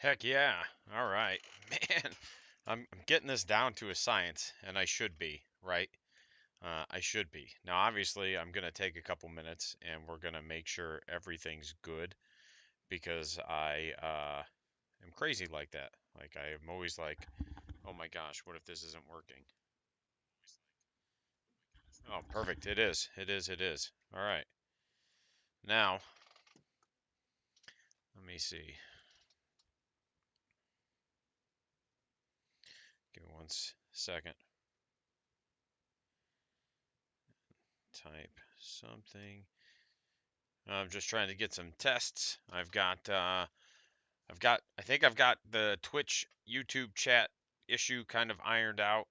Heck yeah. All right. Man, I'm getting this down to a science, and I should be, right? I should be. Now, obviously, I'm going to take a couple minutes and we're going to make sure everything's good because I am crazy like that. Like, I am always like, oh my gosh, what if this isn't working? Oh, perfect. It is. It is. It is. All right. Now, let me see. Give me one second. Type something. I'm just trying to get some tests. I think I've got the Twitch YouTube chat issue kind of ironed out.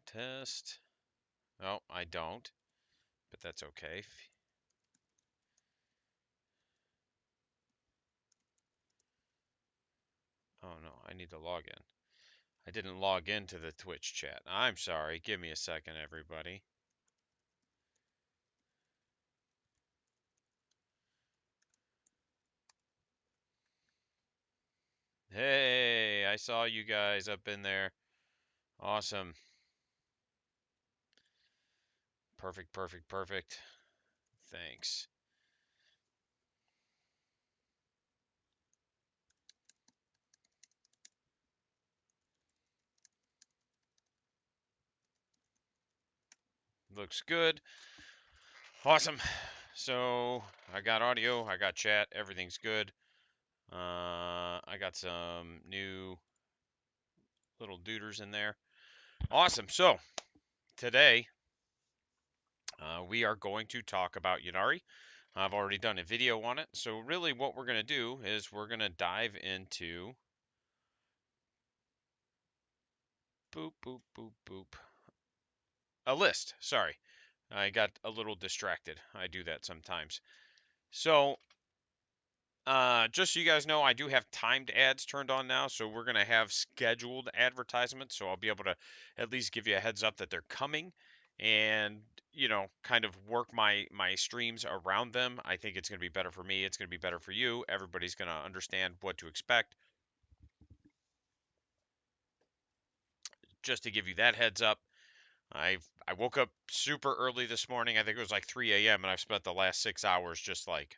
Test. No, I don't, but that's okay. Oh no, I need to log in. I didn't log into the Twitch chat. I'm sorry. Give me a second, everybody. Hey, I saw you guys up in there. Awesome. Perfect, perfect, perfect. Thanks. Looks good. Awesome. So I got audio, I got chat, everything's good. I got some new little duders in there. Awesome. So today we are going to talk about Ynnari. I've already done a video on it. So really what we're going to do is we're going to dive into boop, boop, boop, boop. A list. Sorry. I got a little distracted. I do that sometimes. So just so you guys know, I do have timed ads turned on now, so we're going to have scheduled advertisements, so I'll be able to at least give you a heads up that they're coming and, kind of work my streams around them. I think it's going to be better for me, it's going to be better for you. Everybody's going to understand what to expect. Just to give you that heads up, I woke up super early this morning. I think it was like 3 a.m. and I've spent the last 6 hours just like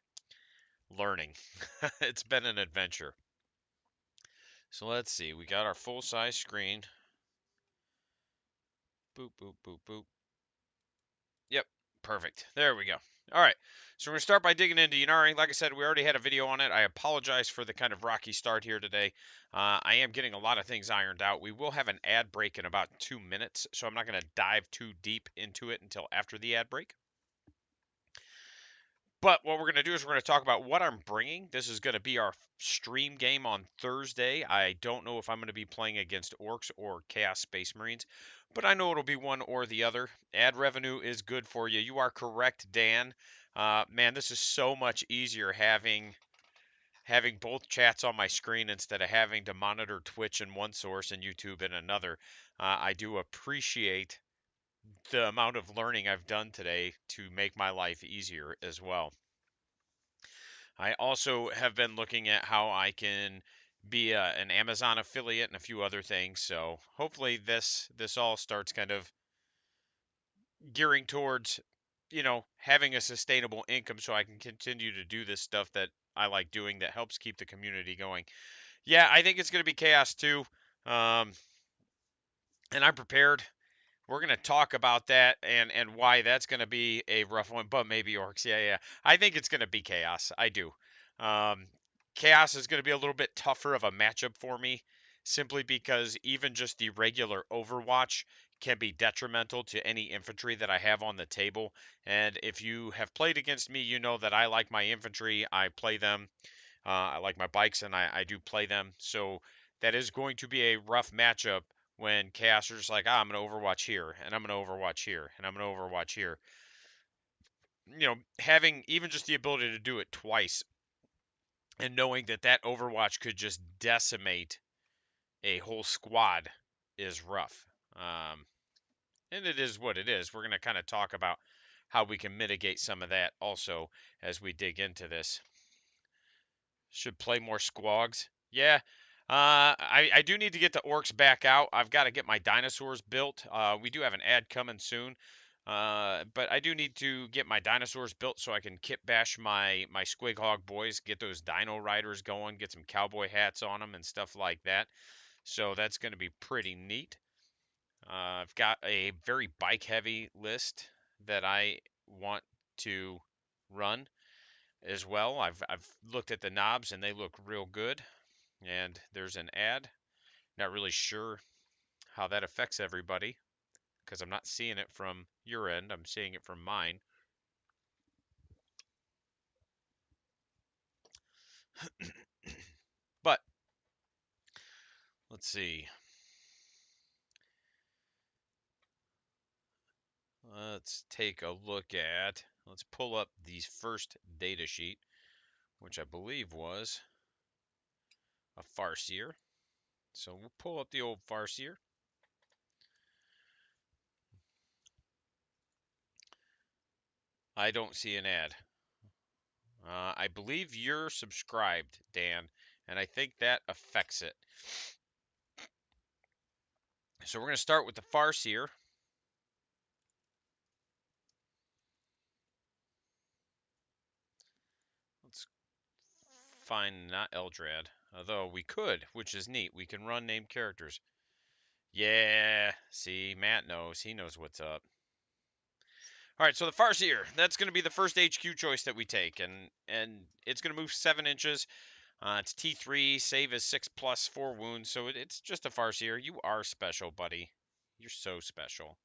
learning. It's been an adventure. So let's see. We got our full size screen. Boop, boop, boop, boop. Yep, perfect. There we go. All right, so we're going to start by digging into Ynnari. Like I said, we already had a video on it. I apologize for the kind of rocky start here today. I am getting a lot of things ironed out. We will have an ad break in about 2 minutes, so I'm not going to dive too deep into it until after the ad break. But what we're going to do is we're going to talk about what I'm bringing. This is going to be our stream game on Thursday. I don't know if I'm going to be playing against Orcs or Chaos Space Marines, but I know it'll be one or the other. Ad revenue is good for you. You are correct, Dan. Man, this is so much easier having both chats on my screen instead of having to monitor Twitch in one source and YouTube in another. I do appreciate the amount of learning I've done today to make my life easier as well. I also have been looking at how I can be an Amazon affiliate and a few other things. So hopefully this all starts kind of gearing towards, having a sustainable income so I can continue to do this stuff that I like doing that helps keep the community going. Yeah, I think it's going to be chaos too. Um, and I'm prepared. We're going to talk about that and why that's going to be a rough one, but maybe orcs. Yeah, yeah. I think it's going to be chaos. I do. Um, chaos is going to be a little bit tougher of a matchup for me, simply because even just the regular Overwatch can be detrimental to any infantry that I have on the table. And if you have played against me, you know that I like my infantry. I play them. I like my bikes, and I do play them. So that is going to be a rough matchup when Chaos are just like, I'm going to Overwatch here, and I'm going to Overwatch here, and I'm going to Overwatch here. Having even just the ability to do it twice and knowing that that Overwatch could just decimate a whole squad is rough. And it is what it is. We're going to kind of talk about how we can mitigate some of that also as we dig into this. Should play more squogs. Yeah. I do need to get the orcs back out. I've got to get my dinosaurs built. We do have an ad coming soon. But I do need to get my dinosaurs built so I can kit bash my Squig Hog boys, get those dino riders going, get some cowboy hats on them and stuff like that. So that's going to be pretty neat. I've got a very bike heavy list that I want to run as well. I've looked at the knobs and they look real good. And there's an ad. Not really sure how that affects everybody because I'm not seeing it from your end. I'm seeing it from mine. But let's see. Let's take a look at. Let's pull up the first data sheet, which I believe was a Farseer. So we'll pull up the old Farseer. I don't see an ad. I believe you're subscribed, Dan, and I think that affects it. So we're going to start with the Farseer. Let's find not Eldrad, although we could, which is neat. We can run named characters. Yeah, see, Matt knows. He knows what's up. All right, so the Farseer, that's going to be the first HQ choice that we take, and it's going to move 7 inches. It's T3, save is 6 plus 4 wounds, so it's just a Farseer. You are special, buddy. You're so special.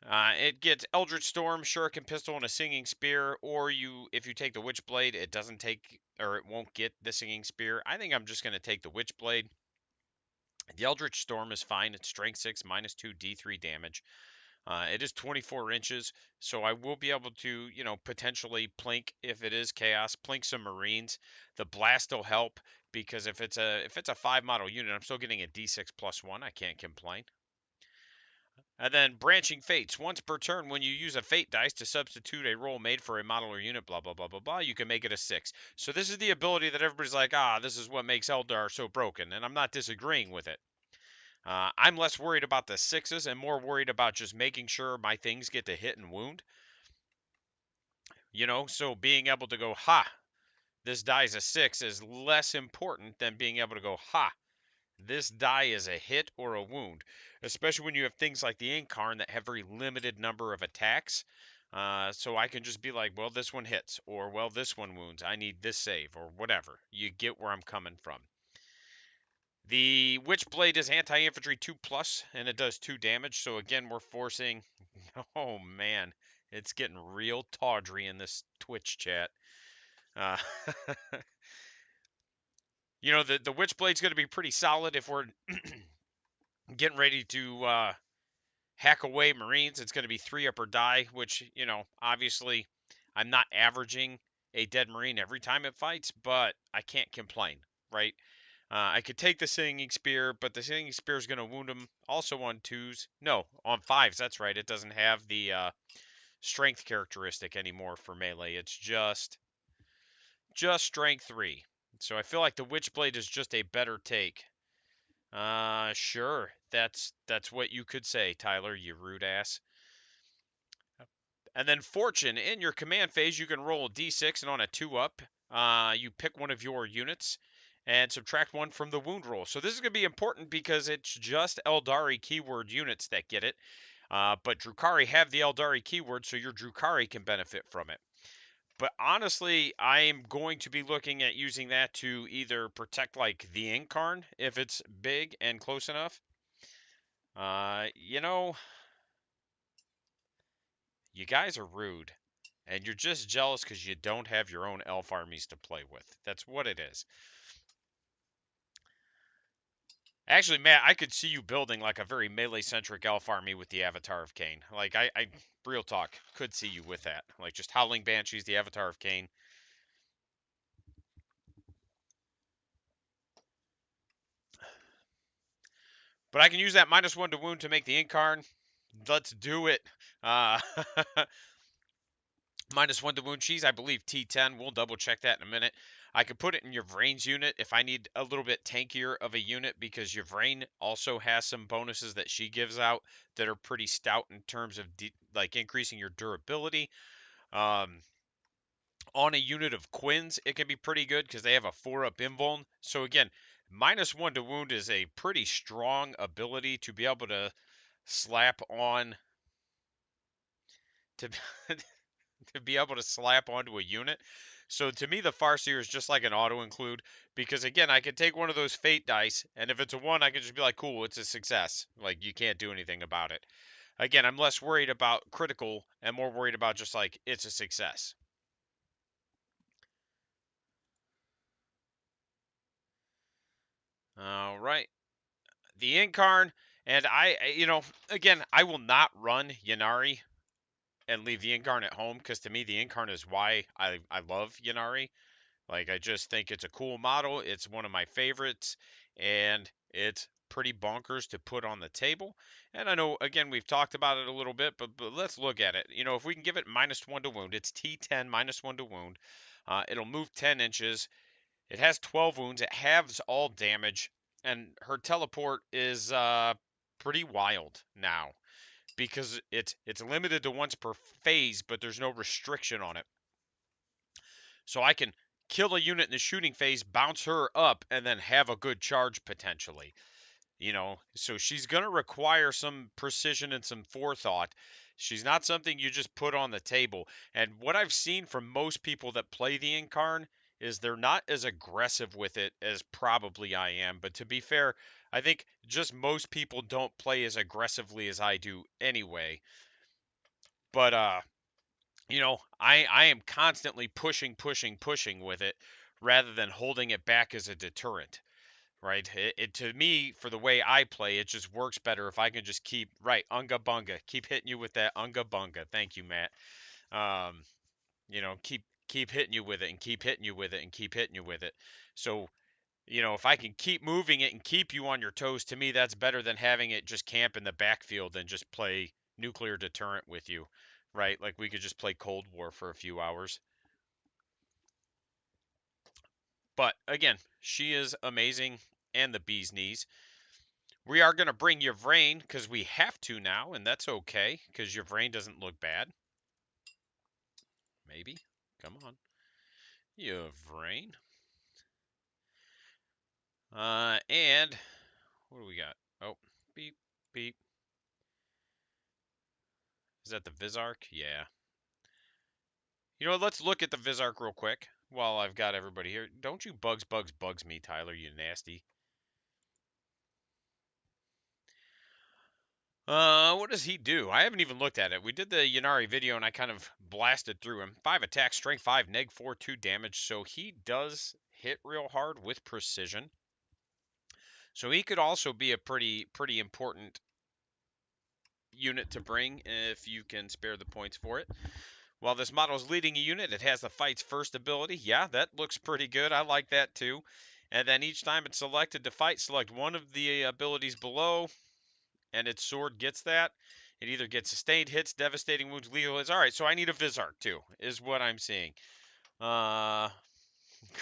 It gets Eldritch Storm, Shuriken Pistol, and a Singing Spear, or if you take the Witchblade, it doesn't take, or it won't get the Singing Spear. I think I'm just going to take the Witchblade. The Eldritch Storm is fine. It's Strength 6, -2, D3 damage. It is 24 inches, so I will be able to, potentially plink if it is chaos, plink some Marines. The blast will help because if it's a 5 model unit, I'm still getting a D6 +1. I can't complain. And then branching fates. Once per turn, when you use a fate dice to substitute a roll made for a model or unit, blah blah blah blah blah, you can make it a 6. So this is the ability that everybody's like, this is what makes Eldar so broken, and I'm not disagreeing with it. I'm less worried about the 6s and more worried about just making sure my things get to hit and wound. So being able to go, this die is a 6 is less important than being able to go, this die is a hit or a wound, especially when you have things like the Incarn that have very limited number of attacks. So I can just be like, well, this one hits, or well, this one wounds. I need this save, or whatever. You get where I'm coming from. The Witchblade is anti-infantry 2+, and it does 2 damage. So again, we're forcing. Oh man, it's getting real tawdry in this Twitch chat. Uh, the Witchblade's going to be pretty solid if we're getting ready to hack away Marines. It's going to be 3 up or die, which, obviously I'm not averaging a dead Marine every time it fights, but I can't complain, right? I could take the Singing Spear, but the Singing Spear is going to wound him also on 2s. No, on 5s, that's right. It doesn't have the strength characteristic anymore for melee. It's just strength 3. So I feel like the Witchblade is just a better take. Sure. That's what you could say, Tyler, you rude ass. And then Fortune, in your command phase, you can roll a d6, and on a 2-up, you pick one of your units and subtract 1 from the wound roll. So this is going to be important because it's just Eldari keyword units that get it. But Drukhari have the Eldari keyword, so your Drukhari can benefit from it. But honestly, I am going to be looking at using that to either protect like the Incarn if it's big and close enough. You guys are rude. And you're just jealous because you don't have your own elf armies to play with. That's what it is. Actually, Matt, I could see you building like a very melee-centric elf army with the Avatar of Khaine. Like, I real talk, could see you with that. Like, just Howling Banshees, the Avatar of Khaine. But I can use that -1 to wound to make the Incarn. Let's do it. Uh, -1 to wound. She's, I believe, T10. We'll double check that in a minute. I could put it in your Vrain's unit if I need a little bit tankier of a unit, because your Vrain also has some bonuses that she gives out that are pretty stout in terms of like increasing your durability. Um, on a unit of Quins, it can be pretty good because they have a 4-up invuln. So again, -1 to wound is a pretty strong ability to be able to slap on to to be able to slap onto a unit. So to me, the Farseer is just like an auto include, because again, I could take one of those fate dice, and if it's a 1, I could just be like, cool, it's a success. Like, you can't do anything about it. Again, I'm less worried about critical and more worried about just like, it's a success. All right. The Incarn, and again, I will not run Ynnari and leave the Incarn at home, because to me, the Incarn is why I love Ynnari. Like, I just think it's a cool model. It's one of my favorites, and it's pretty bonkers to put on the table. And I know, again, we've talked about it a little bit, but let's look at it. If we can give it -1 to wound, it's T10 -1 to wound. It'll move 10 inches. It has 12 wounds. It halves all damage, and her teleport is pretty wild now, because it's limited to once per phase, but there's no restriction on it. So I can kill a unit in the shooting phase, bounce her up, and then have a good charge potentially. So she's going to require some precision and some forethought. She's not something you just put on the table. And what I've seen from most people that play the Incarn is they're not as aggressive with it as probably I am. But to be fair, I think just most people don't play as aggressively as I do anyway. But I am constantly pushing, pushing, pushing with it rather than holding it back as a deterrent, right? To me, for the way I play, it just works better if I can just keep right unga bunga, keep hitting you with that unga bunga. Thank you, Matt. Um, keep hitting you with it and keep hitting you with it and keep hitting you with it. So if I can keep moving it and keep you on your toes, to me, that's better than having it just camp in the backfield and just play nuclear deterrent with you, right? Like, we could just play Cold War for a few hours. But again, she is amazing, and the bee's knees. We are going to bring Yvrain because we have to now, and that's okay because Yvrain doesn't look bad. Maybe. Come on. Yvrain. And what do we got? Oh, beep, beep. Is that the Vizark? Yeah. You know what? Let's look at the Vizark real quick while I've got everybody here. Don't you bugs me, Tyler, you nasty. What does he do? I haven't even looked at it. We did the Ynnari video, and I kind of blasted through him. 5 attack, strength 5, neg 4, 2 damage. So he does hit real hard with precision. So he could also be a pretty important unit to bring if you can spare the points for it. While this model is leading a unit, it has the fight's first ability. Yeah, that looks pretty good. I like that too. And then each time it's selected to fight, select one of the abilities below, and its sword gets that. It either gets sustained hits, devastating wounds, lethal hits. All right, so I need a Vizark too, is what I'm seeing. Uh,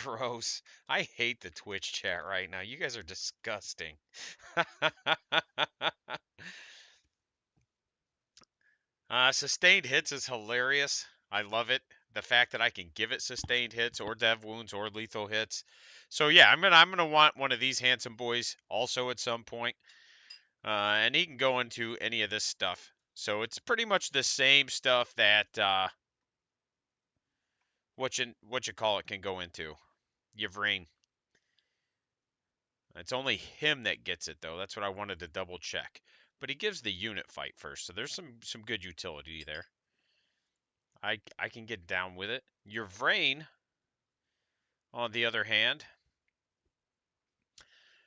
gross. I hate the Twitch chat right now. You guys are disgusting. Sustained hits is hilarious. I love it. The fact that I can give it sustained hits or dev wounds or lethal hits. So yeah, I'm gonna want one of these handsome boys also at some point. And he can go into any of this stuff. So it's pretty much the same stuff that what you call it can go into. Yvrain. It's only him that gets it though. That's what I wanted to double check. But he gives the unit fight first, so there's some good utility there. I can get down with it. Yvrain, on the other hand,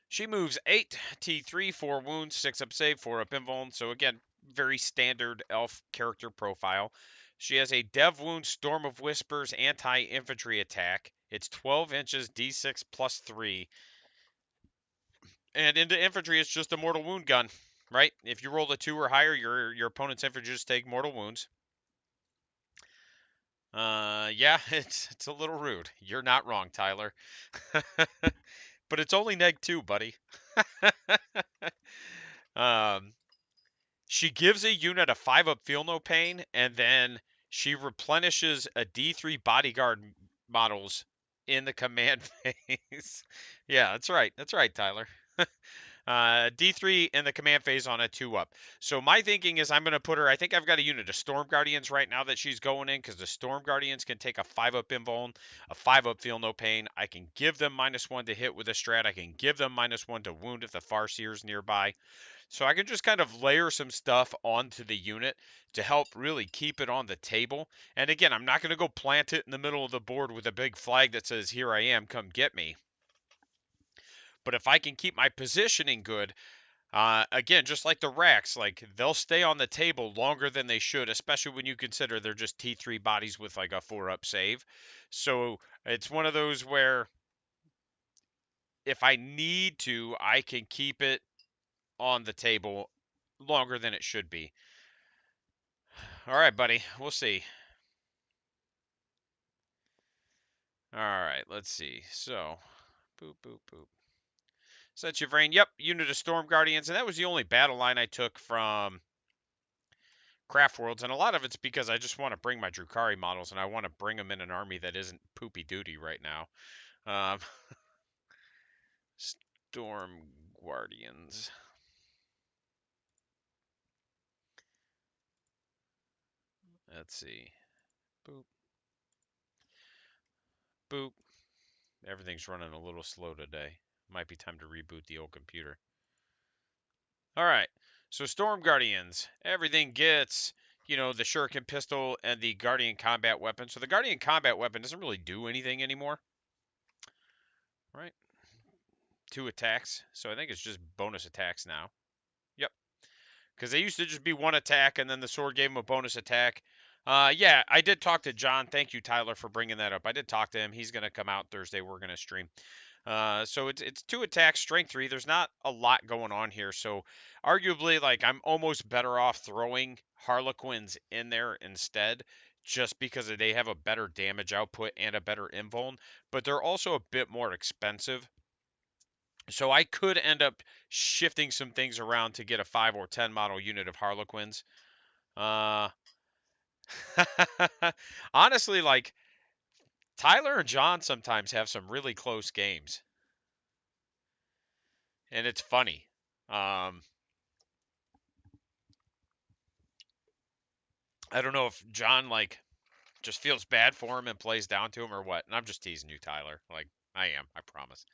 she moves 8, T3, 4 wounds, 6 up save, 4 up invuln. So again, very standard elf character profile. She has a dev wound, storm of whispers, anti-infantry attack. It's 12 inches, D6 plus 3. And into infantry, it's just a mortal wound gun, right? If you roll a 2 or higher, your opponent's infantry just take mortal wounds. Yeah, it's a little rude. You're not wrong, Tyler. But it's only neg 2, buddy. um, she gives a unit a 5-up feel no pain, and then she replenishes a D3 bodyguard models in the command phase. Yeah, that's right. That's right, Tyler. D3 in the command phase on a 2-up. So my thinking is I'm going to put her, I think I've got a unit of Storm Guardians right now that she's going in because the Storm Guardians can take a 5-up invuln, a 5-up feel no pain. I can give them -1 to hit with a strat. I can give them -1 to wound if the Farseer's nearby. So I can just kind of layer some stuff onto the unit to help really keep it on the table. And again, I'm not going to go plant it in the middle of the board with a big flag that says, "Here I am, come get me." But if I can keep my positioning good, again, just like the racks, like they'll stay on the table longer than they should, especially when you consider they're just T3 bodies with like a 4-up save. So it's one of those where if I need to, I can keep it on the table longer than it should be. All right, buddy. We'll see. All right, let's see. So, boop, boop, boop. Set your brain. Yep, unit of Storm Guardians. And that was the only battle line I took from Craft Worlds. And a lot of it's because I just want to bring my Drukhari models and I want to bring them in an army that isn't poopy duty right now. Um, Storm Guardians. Let's see. Boop, boop. Everything's running a little slow today. Might be time to reboot the old computer. All right. So Storm Guardians, everything gets, the Shuriken pistol and the Guardian combat weapon. So the Guardian combat weapon doesn't really do anything anymore, right? 2 attacks. So I think it's just bonus attacks now. Yep. Because they used to just be 1 attack and then the sword gave him a bonus attack. Yeah, I did talk to John. Thank you, Tyler, for bringing that up. I did talk to him. He's going to come out Thursday. We're going to stream. So it's 2 attacks, strength 3. There's not a lot going on here. So arguably, like I'm almost better off throwing Harlequins in there instead, just because they have a better damage output and a better invuln. But they're also a bit more expensive. So I could end up shifting some things around to get a 5 or 10 model unit of Harlequins. Uh, honestly, like Tyler and John sometimes have some really close games, and it's funny. Um, I don't know if John like just feels bad for him and plays down to him or what. And I'm just teasing you, Tyler. Like I am, I promise.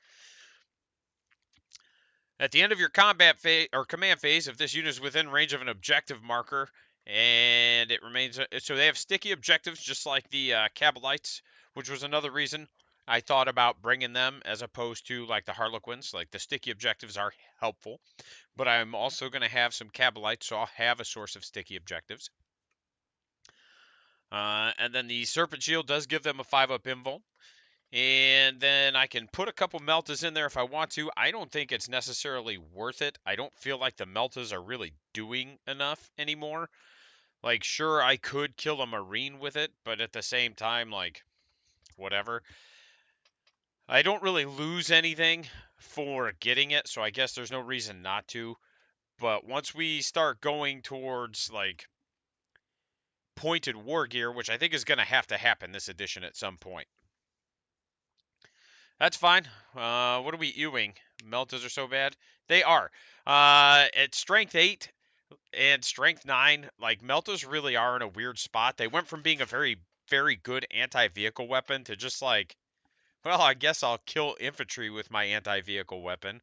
At the end of your combat phase or command phase, if this unit is within range of an objective marker and it remains, so they have sticky objectives just like the Cabalites, which was another reason I thought about bringing them as opposed to like the Harlequins. Like the sticky objectives are helpful, but I'm also going to have some Cabalites, so I'll have a source of sticky objectives. And then the Serpent Shield does give them a 5-up invul. And then I can put a couple Meltas in there if I want to. I don't think it's necessarily worth it. I don't feel like the Meltas are really doing enough anymore. Like, sure, I could kill a Marine with it, but at the same time, like, whatever. I don't really lose anything for getting it, so I guess there's no reason not to. But once we start going towards, like, pointed war gear, which I think is going to have to happen this edition at some point. That's fine. What are we ewing? Meltas are so bad. They are. At strength 8 and strength 9, like Meltas really are in a weird spot. They went from being a very, very good anti-vehicle weapon to just like, well, I guess I'll kill infantry with my anti-vehicle weapon,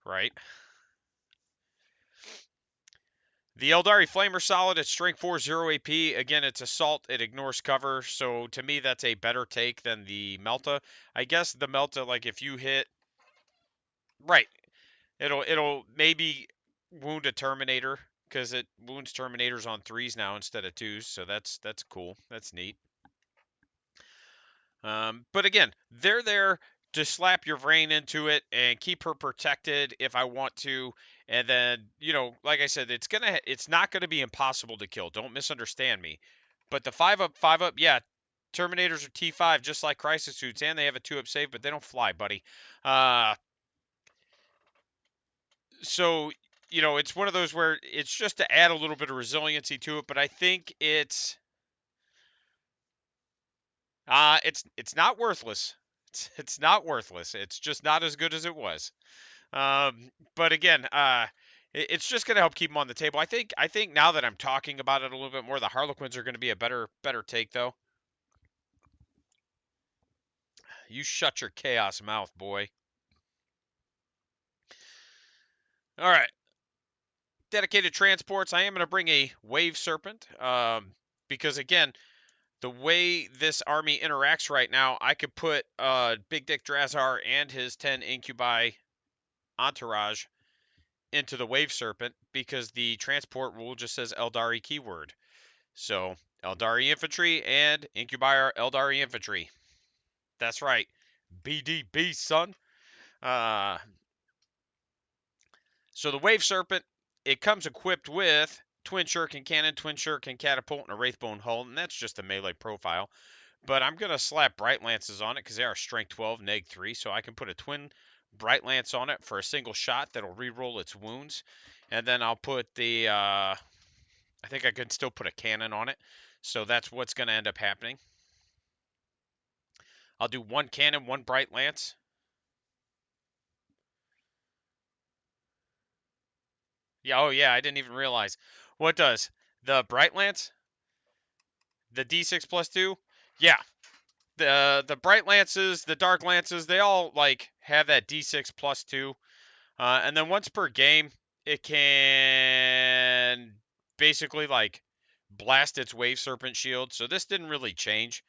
right? The Eldari Flamer Solid at strength 4, 0 AP. Again, it's assault. It ignores cover. So to me, that's a better take than the Melta. I guess the Melta, like if you hit, right, it'll maybe wound a Terminator because it wounds Terminators on 3s now instead of 2s. So that's cool. That's neat. But again, they're there to slap your brain into it and keep her protected if I want to. And then, like I said, it's not gonna be impossible to kill. Don't misunderstand me. But the 5-up, 5-up, yeah, Terminators are T5, just like Crisis Suits, and they have a 2-up save, but they don't fly, buddy. Uh, so, it's one of those where it's just to add a little bit of resiliency to it, but I think it's not worthless. It's not worthless. It's just not as good as it was. But again, it's just going to help keep them on the table. I think now that I'm talking about it a little bit more, the Harlequins are going to be a better take though. You shut your chaos mouth, boy. All right. Dedicated transports. I am going to bring a Wave Serpent. Because again, the way this army interacts right now, I could put Big Dick Drazar and his 10 Incubi entourage into the Wave Serpent because the transport rule just says Eldari keyword. So Eldari infantry and Incubi are Eldari infantry. That's right. BDB, son. Uh, so the Wave Serpent, it comes equipped with Twin Shuriken Cannon, Twin Shuriken Catapult, and a Wraithbone Hull, and that's just a melee profile. But I'm going to slap Bright Lances on it because they are Strength 12, Neg 3, so I can put a Twin Bright Lance on it for a single shot that'll reroll its wounds. And then I'll put I think I can still put a cannon on it. So that's what's going to end up happening. I'll do one cannon, one Bright Lance. Yeah, oh yeah, I didn't even realize. What does? The Bright Lance? The D6 plus 2? Yeah. The Bright Lances, the Dark Lances, they all like have that D6 plus 2. And then once per game, it can basically like blast its Wave Serpent shield. So this didn't really change.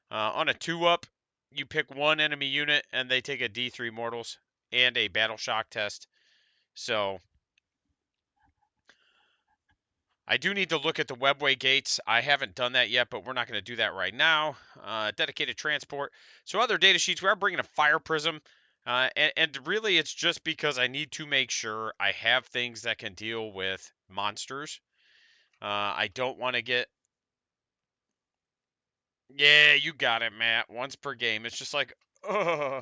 On a 2-up, you pick one enemy unit and they take a D3 mortals and a battle shock test. So I do need to look at the webway gates. I haven't done that yet, but we're not going to do that right now. Dedicated transport. So other data sheets, we are bringing a fire prism. And really, it's just because I need to make sure I have things that can deal with monsters. I don't want to get... Yeah, you got it, Matt. Once per game. It's just like, oh.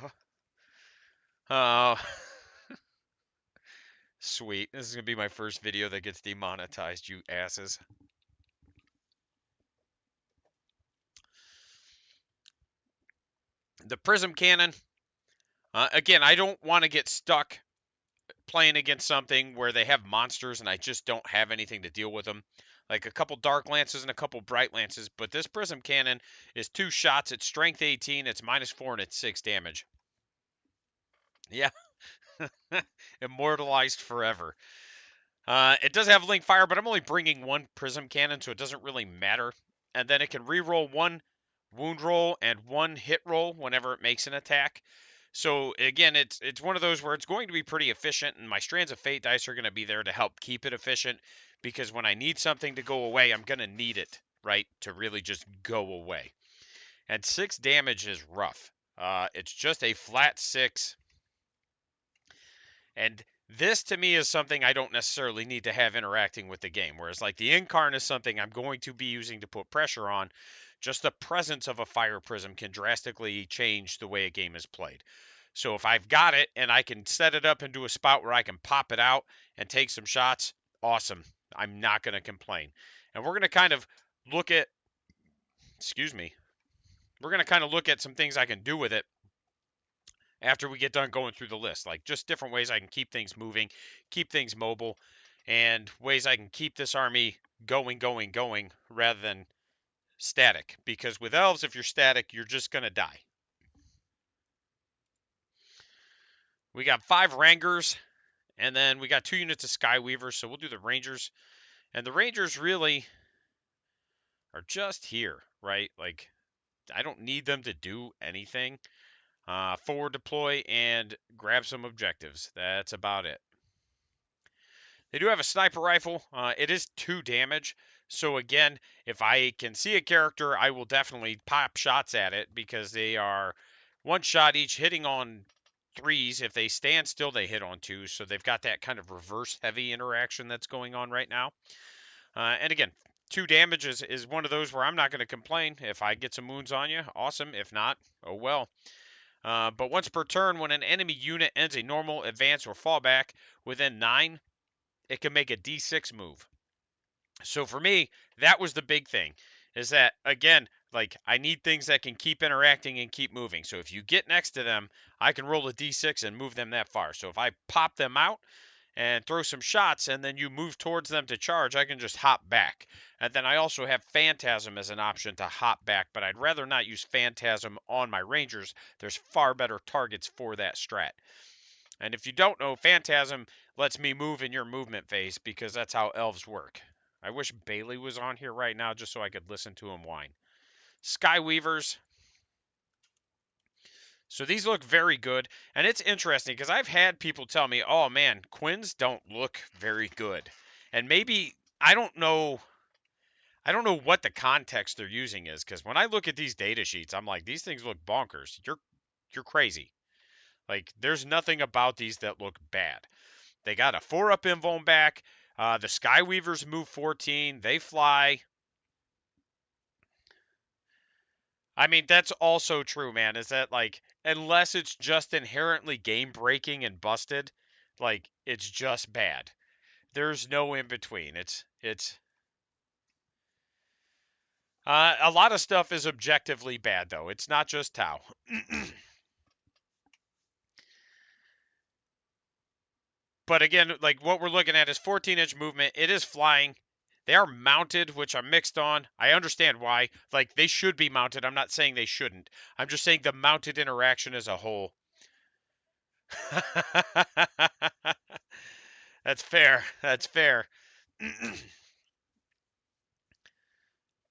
Sweet. This is going to be my first video that gets demonetized, you asses. The Prism Cannon. Again, I don't want to get stuck playing against something where they have monsters and I just don't have anything to deal with them. Like a couple Dark Lances and a couple Bright Lances. But this Prism Cannon is 2 shots. It's Strength 18. It's -4 and it's 6 damage. Yeah. Immortalized forever. It does have Link Fire, but I'm only bringing one Prism Cannon, so it doesn't really matter. And then it can reroll 1 wound roll and 1 hit roll whenever it makes an attack. So again, it's one of those where it's going to be pretty efficient, and my Strands of Fate dice are going to be there to help keep it efficient, because when I need something to go away, I'm going to need it, right, to really just go away. And 6 damage is rough. It's just a flat 6. And this to me is something I don't necessarily need to have interacting with the game. Whereas like the Incarn is something I'm going to be using to put pressure on. Just the presence of a Fire Prism can drastically change the way a game is played. So if I've got it and I can set it up into a spot where I can pop it out and take some shots, awesome. I'm not going to complain. And we're going to kind of look at, excuse me, we're going to kind of look at some things I can do with it after we get done going through the list. Like just different ways I can keep things moving, keep things mobile, and ways I can keep this army going, rather than static. Because with elves, if you're static, you're just going to die. We got 5 Rangers, and then we got 2 units of Skyweavers, so we'll do the Rangers. And the Rangers really are just here, right? Like, I don't need them to do anything. Forward deploy and grab some objectives. That's about it. They do have a sniper rifle. It is 2 damage. So again, if I can see a character, I will definitely pop shots at it because they are 1 shot each, hitting on 3s. If they stand still, they hit on 2s. So they've got that kind of reverse heavy interaction that's going on right now. And again, 2 damage is one of those where I'm not going to complain. If I get some wounds on you, awesome. If not, oh well. But once per turn, when an enemy unit ends a normal, advance, or fallback within 9, it can make a D6 move. So for me, that was the big thing, is that, again, like, I need things that can keep interacting and keep moving. So if you get next to them, I can roll a D6 and move them that far. So if I pop them out and throw some shots and then you move towards them to charge, I can just hop back. And then I also have Phantasm as an option to hop back, but I'd rather not use Phantasm on my Rangers. There's far better targets for that strat. And if you don't know, Phantasm lets me move in your movement phase because that's how elves work. I wish Bailey was on here right now just so I could listen to him whine. Skyweavers. So these look very good. And it's interesting because I've had people tell me, oh man, Quins don't look very good. And maybe, I don't know what the context they're using is, because when I look at these data sheets, I'm like, these things look bonkers. You're crazy. Like, there's nothing about these that look bad. They got a 4-up invuln back. The Skyweavers move 14. They fly. I mean, that's also true, man. Is that, like, unless it's just inherently game breaking and busted, like, it's just bad. There's no in between. It's a lot of stuff is objectively bad though. It's not just Tau. But again, like, what we're looking at is 14-inch movement. It is flying. They are mounted, which I'm mixed on. I understand why. Like, they should be mounted. I'm not saying they shouldn't. I'm just saying the mounted interaction as a whole. That's fair. That's fair.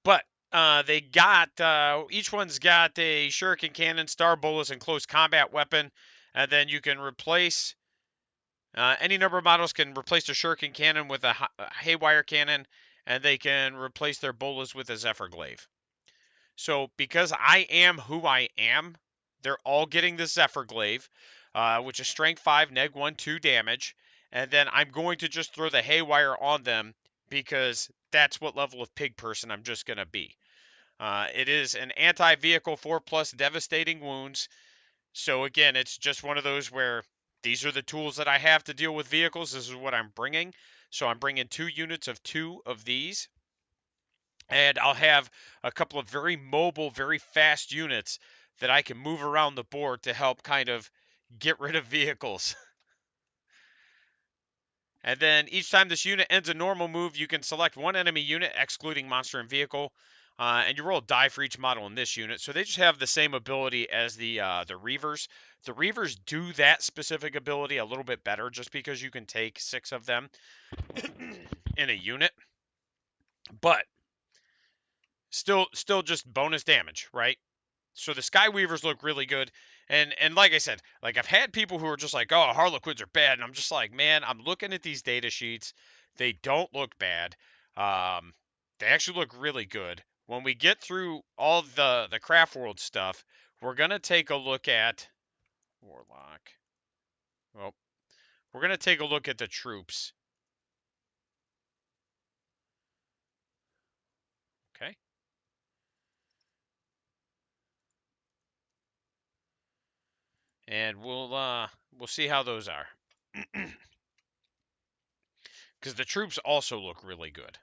But they got each one's got a shuriken cannon, star bolus, and close combat weapon, and then you can replace any number of models can replace their shuriken cannon with a haywire cannon, and they can replace their bolus with a zephyr glaive. So because I am who I am, they're all getting the zephyr glaive, which is strength 5, neg 1, 2 damage, and then I'm going to just throw the haywire on them because that's what level of pig person I'm just going to be. It is an anti-vehicle 4+ devastating wounds. So again, it's just one of those where these are the tools that I have to deal with vehicles. This is what I'm bringing. So I'm bringing 2 units of 2 of these. And I'll have a couple of very mobile, very fast units that I can move around the board to help kind of get rid of vehicles. And then each time this unit ends a normal move, you can select one enemy unit, excluding monster and vehicle, and you roll a die for each model in this unit. So they just have the same ability as the Reavers. The Reavers do that specific ability a little bit better, just because you can take 6 of them in a unit. But still just bonus damage, right? So the Skyweavers look really good. And like I said, like, I've had people who are just like, oh, Harlequins are bad. And I'm just like, man, I'm looking at these data sheets. They don't look bad. They actually look really good. When we get through all the Craft World stuff, we're going to take a look at Warlock. Well, we're going to take a look at the troops. Okay. And we'll see how those are. Because the troops also look really good.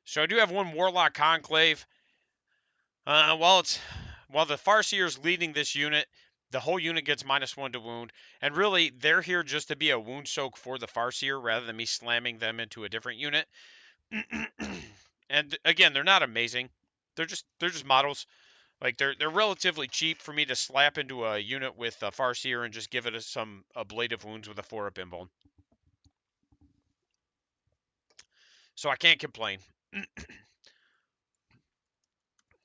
So I do have one Warlock Conclave. While the Farseer's leading this unit, the whole unit gets -1 to wound. And really, they're here just to be a wound soak for the Farseer rather than me slamming them into a different unit. And again, they're not amazing. They're just models. Like, they're relatively cheap for me to slap into a unit with a Farseer and just give it some ablative wounds with a 4-up invuln. So I can't complain.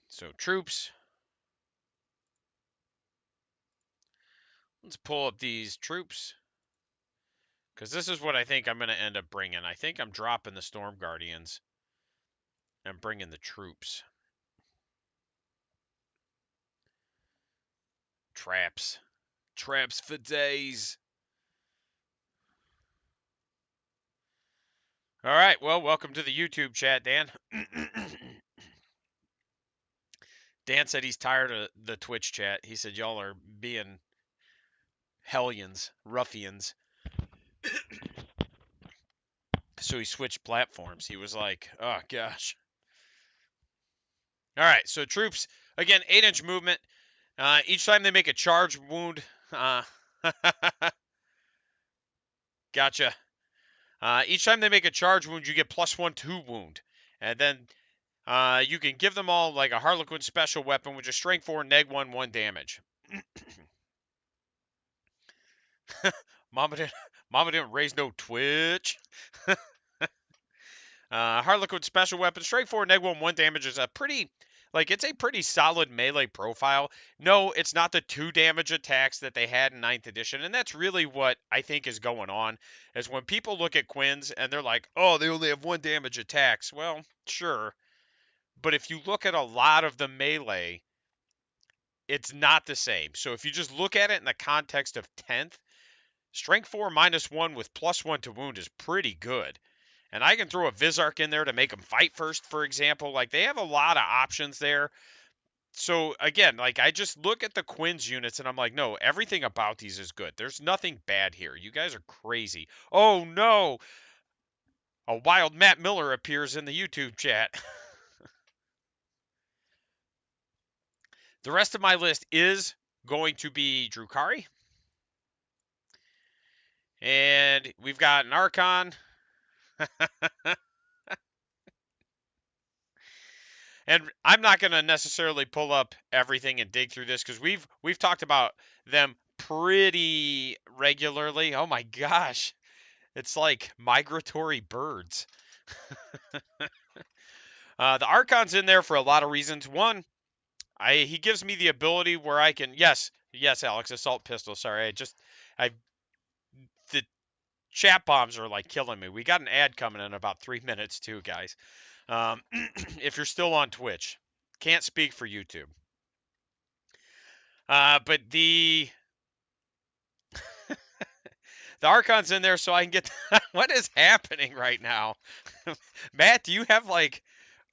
So troops. Let's pull up these troops. Because this is what I think I'm going to end up bringing. I think I'm dropping the Storm Guardians and bringing the troops. Traps. Traps for days. All right, well, welcome to the YouTube chat, Dan. Dan said he's tired of the Twitch chat. He said y'all are being hellions, ruffians. So he switched platforms. He was like, oh gosh. All right, so troops, again, 8-inch movement. Each time they make a charge wound, gotcha. Each time they make a charge wound, you get +1/2 wound. And then you can give them all like a Harlequin special weapon, which is strength 4, neg 1, 1 damage. Mama didn't, Mama didn't raise no Twitch. Harlequin special weapon, strength 4, neg 1, 1 damage is a pretty, like, it's a pretty solid melee profile. No, it's not the 2 damage attacks that they had in 9th edition, and that's really what I think is going on, is when people look at Quins and they're like, oh, they only have 1 damage attacks. Well, sure, but if you look at a lot of the melee, it's not the same. So if you just look at it in the context of 10th, strength 4 -1 with +1 to wound is pretty good. And I can throw a Vizark in there to make them fight first, for example. Like, they have a lot of options there. So, again, like, I just look at the Quinn's units and I'm like, no, everything about these is good. There's nothing bad here. You guys are crazy. Oh, no. A wild Matt Miller appears in the YouTube chat. The rest of my list is going to be Drukhari. And we've got an Archon. And I'm not going to necessarily pull up everything and dig through this because we've talked about them pretty regularly. Oh my gosh, it's like migratory birds. The Archon's in there for a lot of reasons. One, he gives me the ability where I can, yes, Alex, assault pistol. Sorry, I the chat bombs are like killing me. We got an ad coming in about 3 minutes too, guys. If you're still on Twitch, can't speak for YouTube. But the Archon's in there so I can get. What is happening right now? Matt, do you have like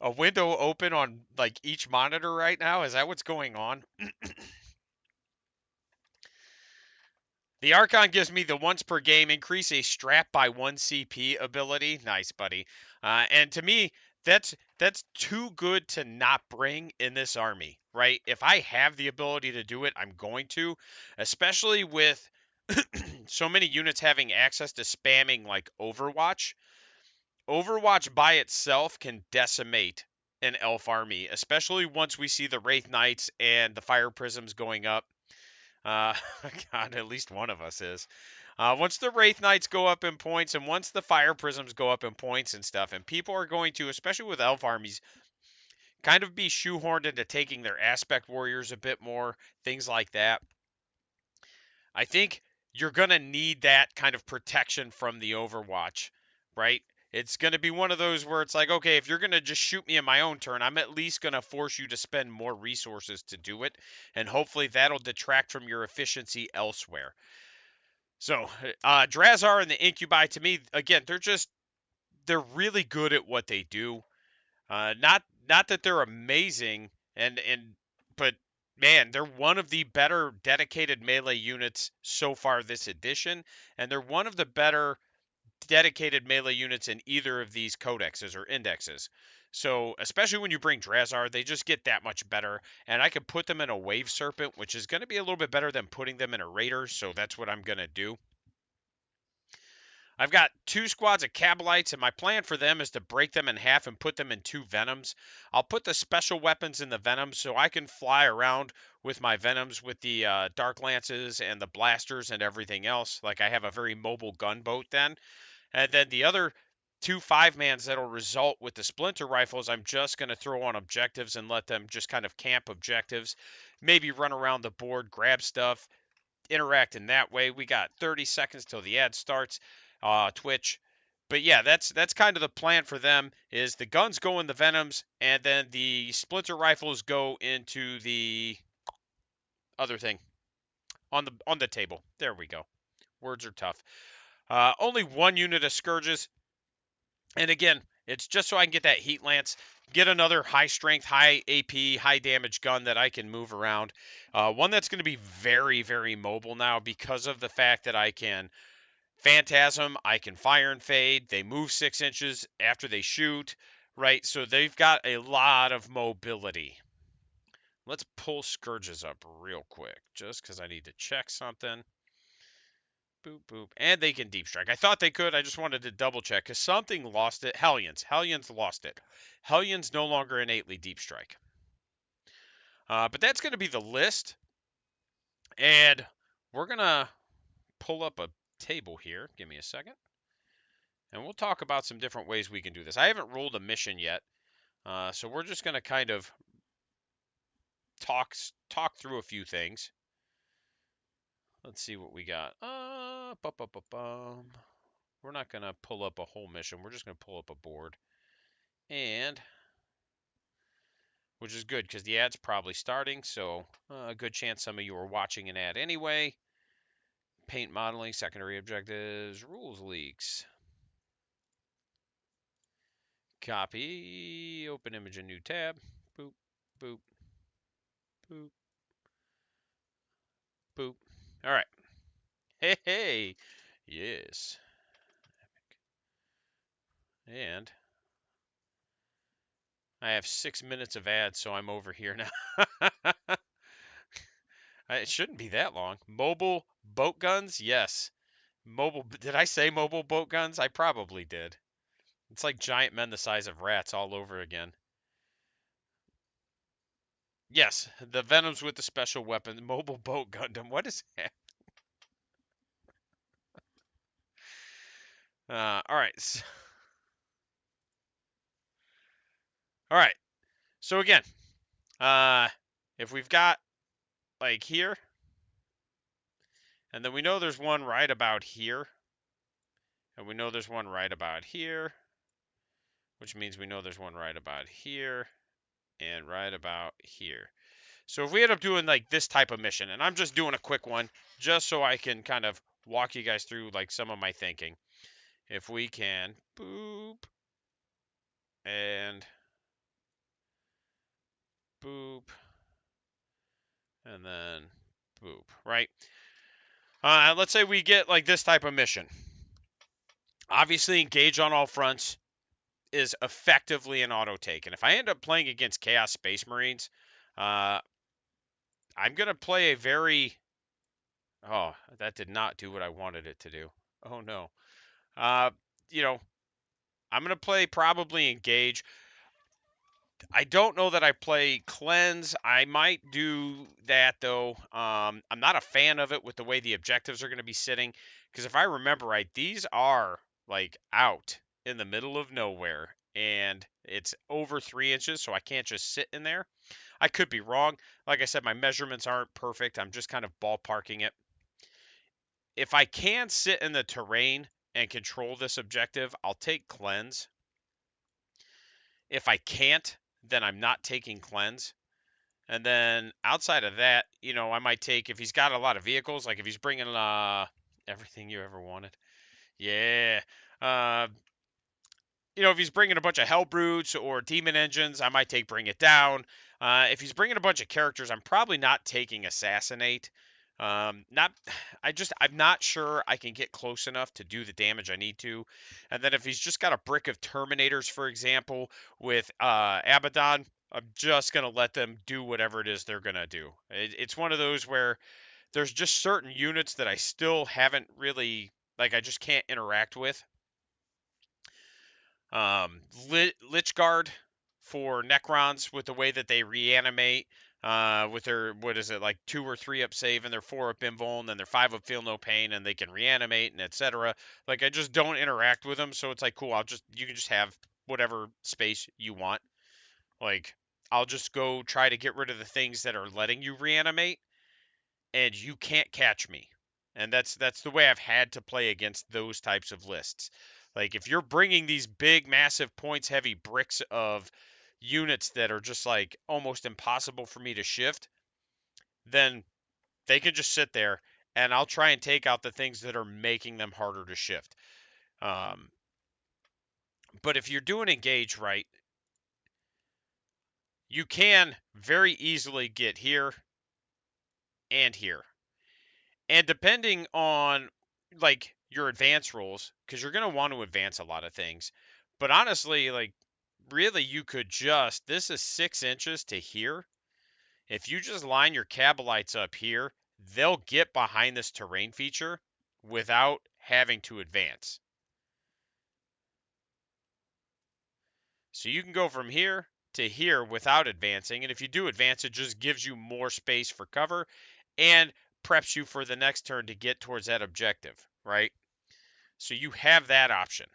a window open on like each monitor right now? Is that what's going on? The Archon gives me the once per game increase a strap by 1 CP ability. Nice, buddy. And to me, that's too good to not bring in this army, right? If I have the ability to do it, I'm going to, especially with so many units having access to spamming like Overwatch. Overwatch by itself can decimate an elf army, especially once we see the Wraith Knights and the Fire Prisms going up. Uh, God, at least one of us is. Once the Wraith Knights go up in points and once the Fire Prisms go up in points and stuff, and people are going to, especially with elf armies, kind of be shoehorned into taking their Aspect Warriors a bit more, things like that. I think you're going to need that kind of protection from the Overwatch, right? It's going to be one of those where it's like, okay, if you're going to just shoot me in my own turn, I'm at least going to force you to spend more resources to do it, and hopefully that'll detract from your efficiency elsewhere. So, Drazar and the Incubi, to me, again, they're really good at what they do. Not that they're amazing, but man, they're one of the better dedicated melee units so far this edition, and they're one of the better dedicated melee units in either of these codexes or indexes. So, especially when you bring Drazar, they just get that much better. And I could put them in a Wave Serpent, which is going to be a little bit better than putting them in a Raider, so that's what I'm going to do. I've got 2 squads of Cabalites, and my plan for them is to break them in half and put them in 2 Venoms. I'll put the special weapons in the Venoms so I can fly around with my Venoms with the Dark Lances and the Blasters and everything else. Like, I have a very mobile gunboat then. And then the other 2 5-mans that'll result with the Splinter Rifles, I'm just going to throw on objectives and let them just kind of camp objectives. Maybe run around the board, grab stuff, interact in that way. We got 30 seconds till the ad starts. Twitch. But yeah, that's kind of the plan for them. Is the guns go in the Venoms, and then the Splinter Rifles go into the other thing on the table. There we go. Words are tough. Only 1 unit of Scourges. And again, it's just so I can get that heat lance, get another high strength, high AP, high damage gun that I can move around. One that's going to be very, very mobile now because of the fact that I can phantasm, I can fire and fade. They move 6 inches after they shoot, right? So they've got a lot of mobility. Let's pull Scourges up real quick, just because I need to check something. Boop, boop. And they can deep strike. I thought they could. I just wanted to double check because something lost it. Hellions. Hellions lost it. Hellions no longer innately deep strike. But that's going to be the list. And we're going to pull up a table here. Give me a second. And we'll talk about some different ways we can do this. I haven't rolled a mission yet. So we're just going to kind of talk through a few things. Let's see what we got. We're not going to pull up a whole mission. We're just going to pull up a board. And which is good because the ad's probably starting, so a good chance some of you are watching an ad anyway. Paint modeling, secondary objectives, rules leaks. Copy, open image, a new tab. Boop, boop, boop, boop. All right. Hey, hey. Yes. And I have 6 minutes of ads, so I'm over here now. It shouldn't be that long. Mobile boat guns? Yes. Mobile. Did I say mobile boat guns? I probably did. It's like giant men the size of rats all over again. Yes, the Venoms with the special weapon, mobile boat Gundam. What is that? All right. All right. So again, uh, if we've got like here, and then we know there's one right about here, and we know there's one right about here, which means we know there's one right about here, and right about here. So if we end up doing like this type of mission, and I'm just doing a quick one, just so I can kind of walk you guys through like some of my thinking. If we can, boop, and boop, and then boop, right? Let's say we get like this type of mission. Obviously, engage on all fronts is effectively an auto take. And if I end up playing against Chaos Space Marines, I'm going to play a very. Oh, that did not do what I wanted it to do. Oh, no. Uh, you know, I'm going to play probably engage. I don't know that I play cleanse. I might do that though. I'm not a fan of it with the way the objectives are going to be sitting, because if I remember right, these are like out in the middle of nowhere, and it's over 3 inches, so I can't just sit in there. I could be wrong. Like I said, my measurements aren't perfect. I'm just kind of ballparking it. If I can sit in the terrain and control this objective, I'll take cleanse. If I can't, then I'm not taking cleanse. And then outside of that, I might take if he's got a lot of vehicles, like if he's bringing everything you ever wanted. Yeah. Uh, if he's bringing a bunch of Hell Brutes or Demon Engines, I might take Bring It Down. If he's bringing a bunch of characters, I'm probably not taking Assassinate. Not, I'm not sure I can get close enough to do the damage I need to. And then if he's just got a brick of Terminators, for example, with Abaddon, I'm just gonna let them do whatever it is they're gonna do. It's one of those where there's just certain units that I still haven't really I just can't interact with. Lich Guard for Necrons with the way that they reanimate, with their, what is it, like 2 or 3 up save and their 4 up invuln and then their 5 up feel no pain and they can reanimate and etc. Like I just don't interact with them, so it's like cool. You can just have whatever space you want. Like I'll just go try to get rid of the things that are letting you reanimate, and you can't catch me. And that's the way I've had to play against those types of lists. Like if you're bringing these big massive points heavy bricks of units that are just like almost impossible for me to shift, then they can just sit there and I'll try and take out the things that are making them harder to shift. Um, But if you're doing engage right, you can very easily get here and here. And depending on like your advance rolls, because you're going to want to advance a lot of things. But honestly, like really you could just, this is 6 inches to here. If you just line your Cabalites up here, they'll get behind this terrain feature without having to advance. So you can go from here to here without advancing. And if you do advance, it just gives you more space for cover and preps you for the next turn to get towards that objective, right? So you have that option.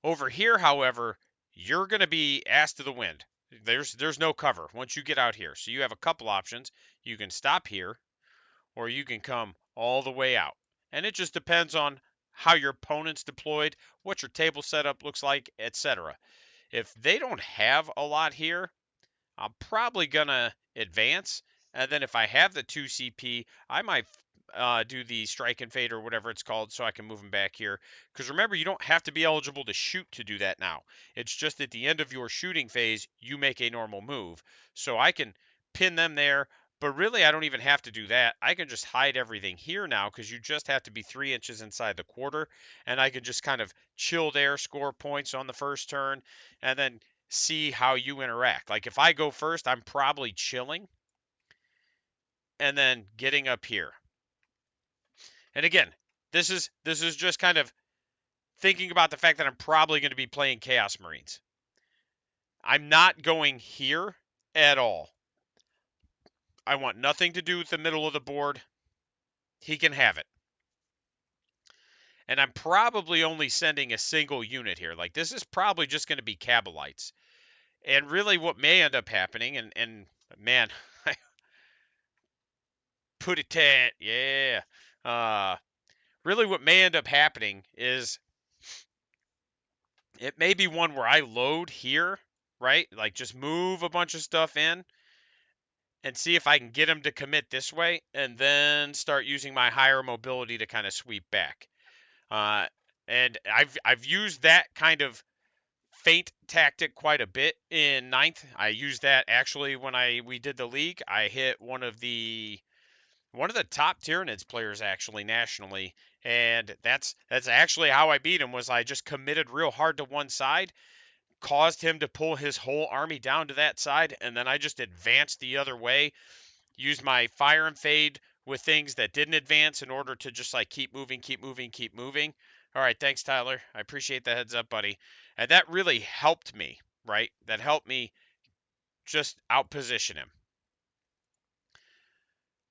Over here, however, you're going to be ass to the wind. There's no cover once you get out here. So you have a couple options. You can stop here or you can come all the way out. And it just depends on how your opponent's deployed, what your table setup looks like, etc. If they don't have a lot here, I'm probably going to advance. And then if I have the 2 CP, I might do the strike and fade or whatever it's called so I can move them back here. Because remember, you don't have to be eligible to shoot to do that now. It's just at the end of your shooting phase, you make a normal move. So I can pin them there. But really, I don't even have to do that. I can just hide everything here now because you just have to be 3 inches inside the quarter. And I can just kind of chill there, score points on the first turn, and then see how you interact. Like if I go first, I'm probably chilling and then getting up here. And again, this is just kind of thinking about the fact that I'm probably going to be playing Chaos Marines. I'm not going here at all. I want nothing to do with the middle of the board. He can have it. And I'm probably only sending a single unit here. Like this is probably just going to be Cabalites. And really what may end up happening, and man, put it to, yeah. Really what may end up happening is it may be one where I load here, right? Like just move a bunch of stuff in and see if I can get him to commit this way and then start using my higher mobility to kind of sweep back. Uh, and I've used that kind of feint tactic quite a bit in ninth. I used that actually when we did the league. I hit one of the top Tyranids players actually nationally, and that's actually how I beat him. Was I just committed real hard to one side, caused him to pull his whole army down to that side, and then I just advanced the other way, used my fire and fade with things that didn't advance in order to just like keep moving, keep moving, keep moving. All right, thanks Tyler. I appreciate the heads up, buddy. And that really helped me, right? That helped me just outposition him.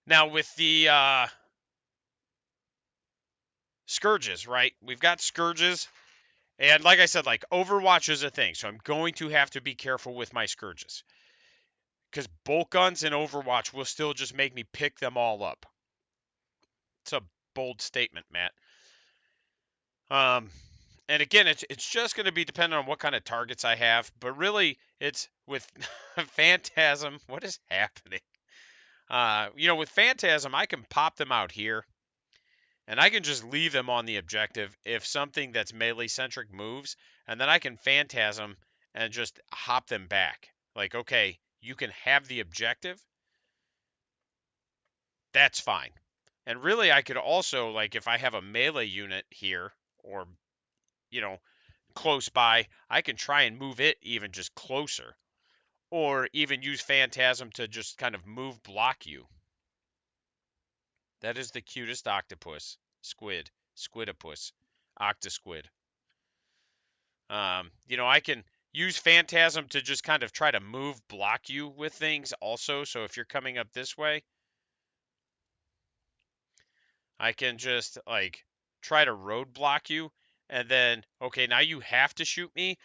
Now with the scourges, right? We've got scourges. And like I said, like Overwatch is a thing, so I'm going to have to be careful with my scourges. Because bolt guns in Overwatch will still just make me pick them all up. It's a bold statement, Matt. And again, it's just going to be dependent on what kind of targets I have. But really, it's with Phantasm. What is happening? With Phantasm, I can pop them out here. And I can just leave them on the objective if something that's melee-centric moves, and then I can Phantasm and just hop them back. Like, okay, you can have the objective. That's fine. And really, I could also, like, if I have a melee unit here, or, close by, I can try and move it even just closer. Or even use Phantasm to just kind of move block you. That is the cutest octopus. Squidopus. Octosquid. I can use Phantasm to just kind of try to block you with things also. So if you're coming up this way, I can just like try to roadblock you. And then, okay, now you have to shoot me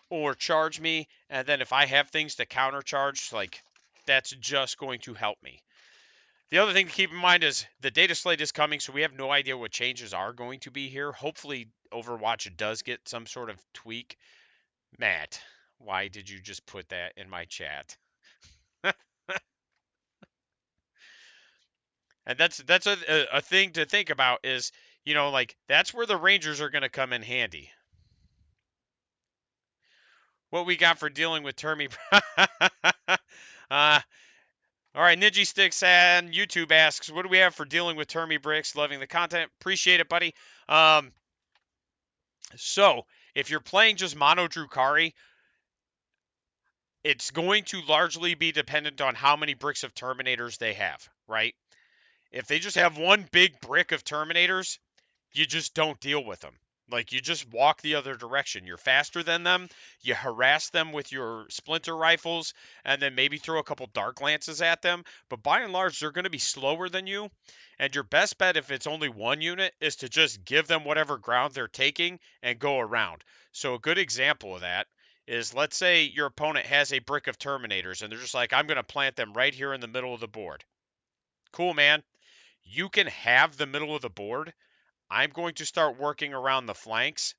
or charge me. And then if I have things to countercharge, like that's just going to help me. The other thing to keep in mind is the data slate is coming, so we have no idea what changes are going to be here. Hopefully, Overwatch does get some sort of tweak. Matt, why did you just put that in my chat? And that's a thing to think about is, like that's where the Rangers are going to come in handy. What we got for dealing with Termy? uh, all right, Ninja Sticks and YouTube asks, what do we have for dealing with Termy bricks? Loving the content, appreciate it, buddy. Um, so if you're playing just mono Drukari, it's going to largely be dependent on how many bricks of Terminators they have, right? If they just have one big brick of Terminators, you just don't deal with them. Like, you just walk the other direction. You're faster than them. You harass them with your splinter rifles, and then maybe throw a couple dark lances at them. But by and large, they're going to be slower than you. And your best bet, if it's only one unit, is to just give them whatever ground they're taking and go around. So a good example of that is, let's say your opponent has a brick of Terminators, and they're just like, I'm going to plant them right here in the middle of the board. Cool, man. You can have the middle of the board. I'm going to start working around the flanks,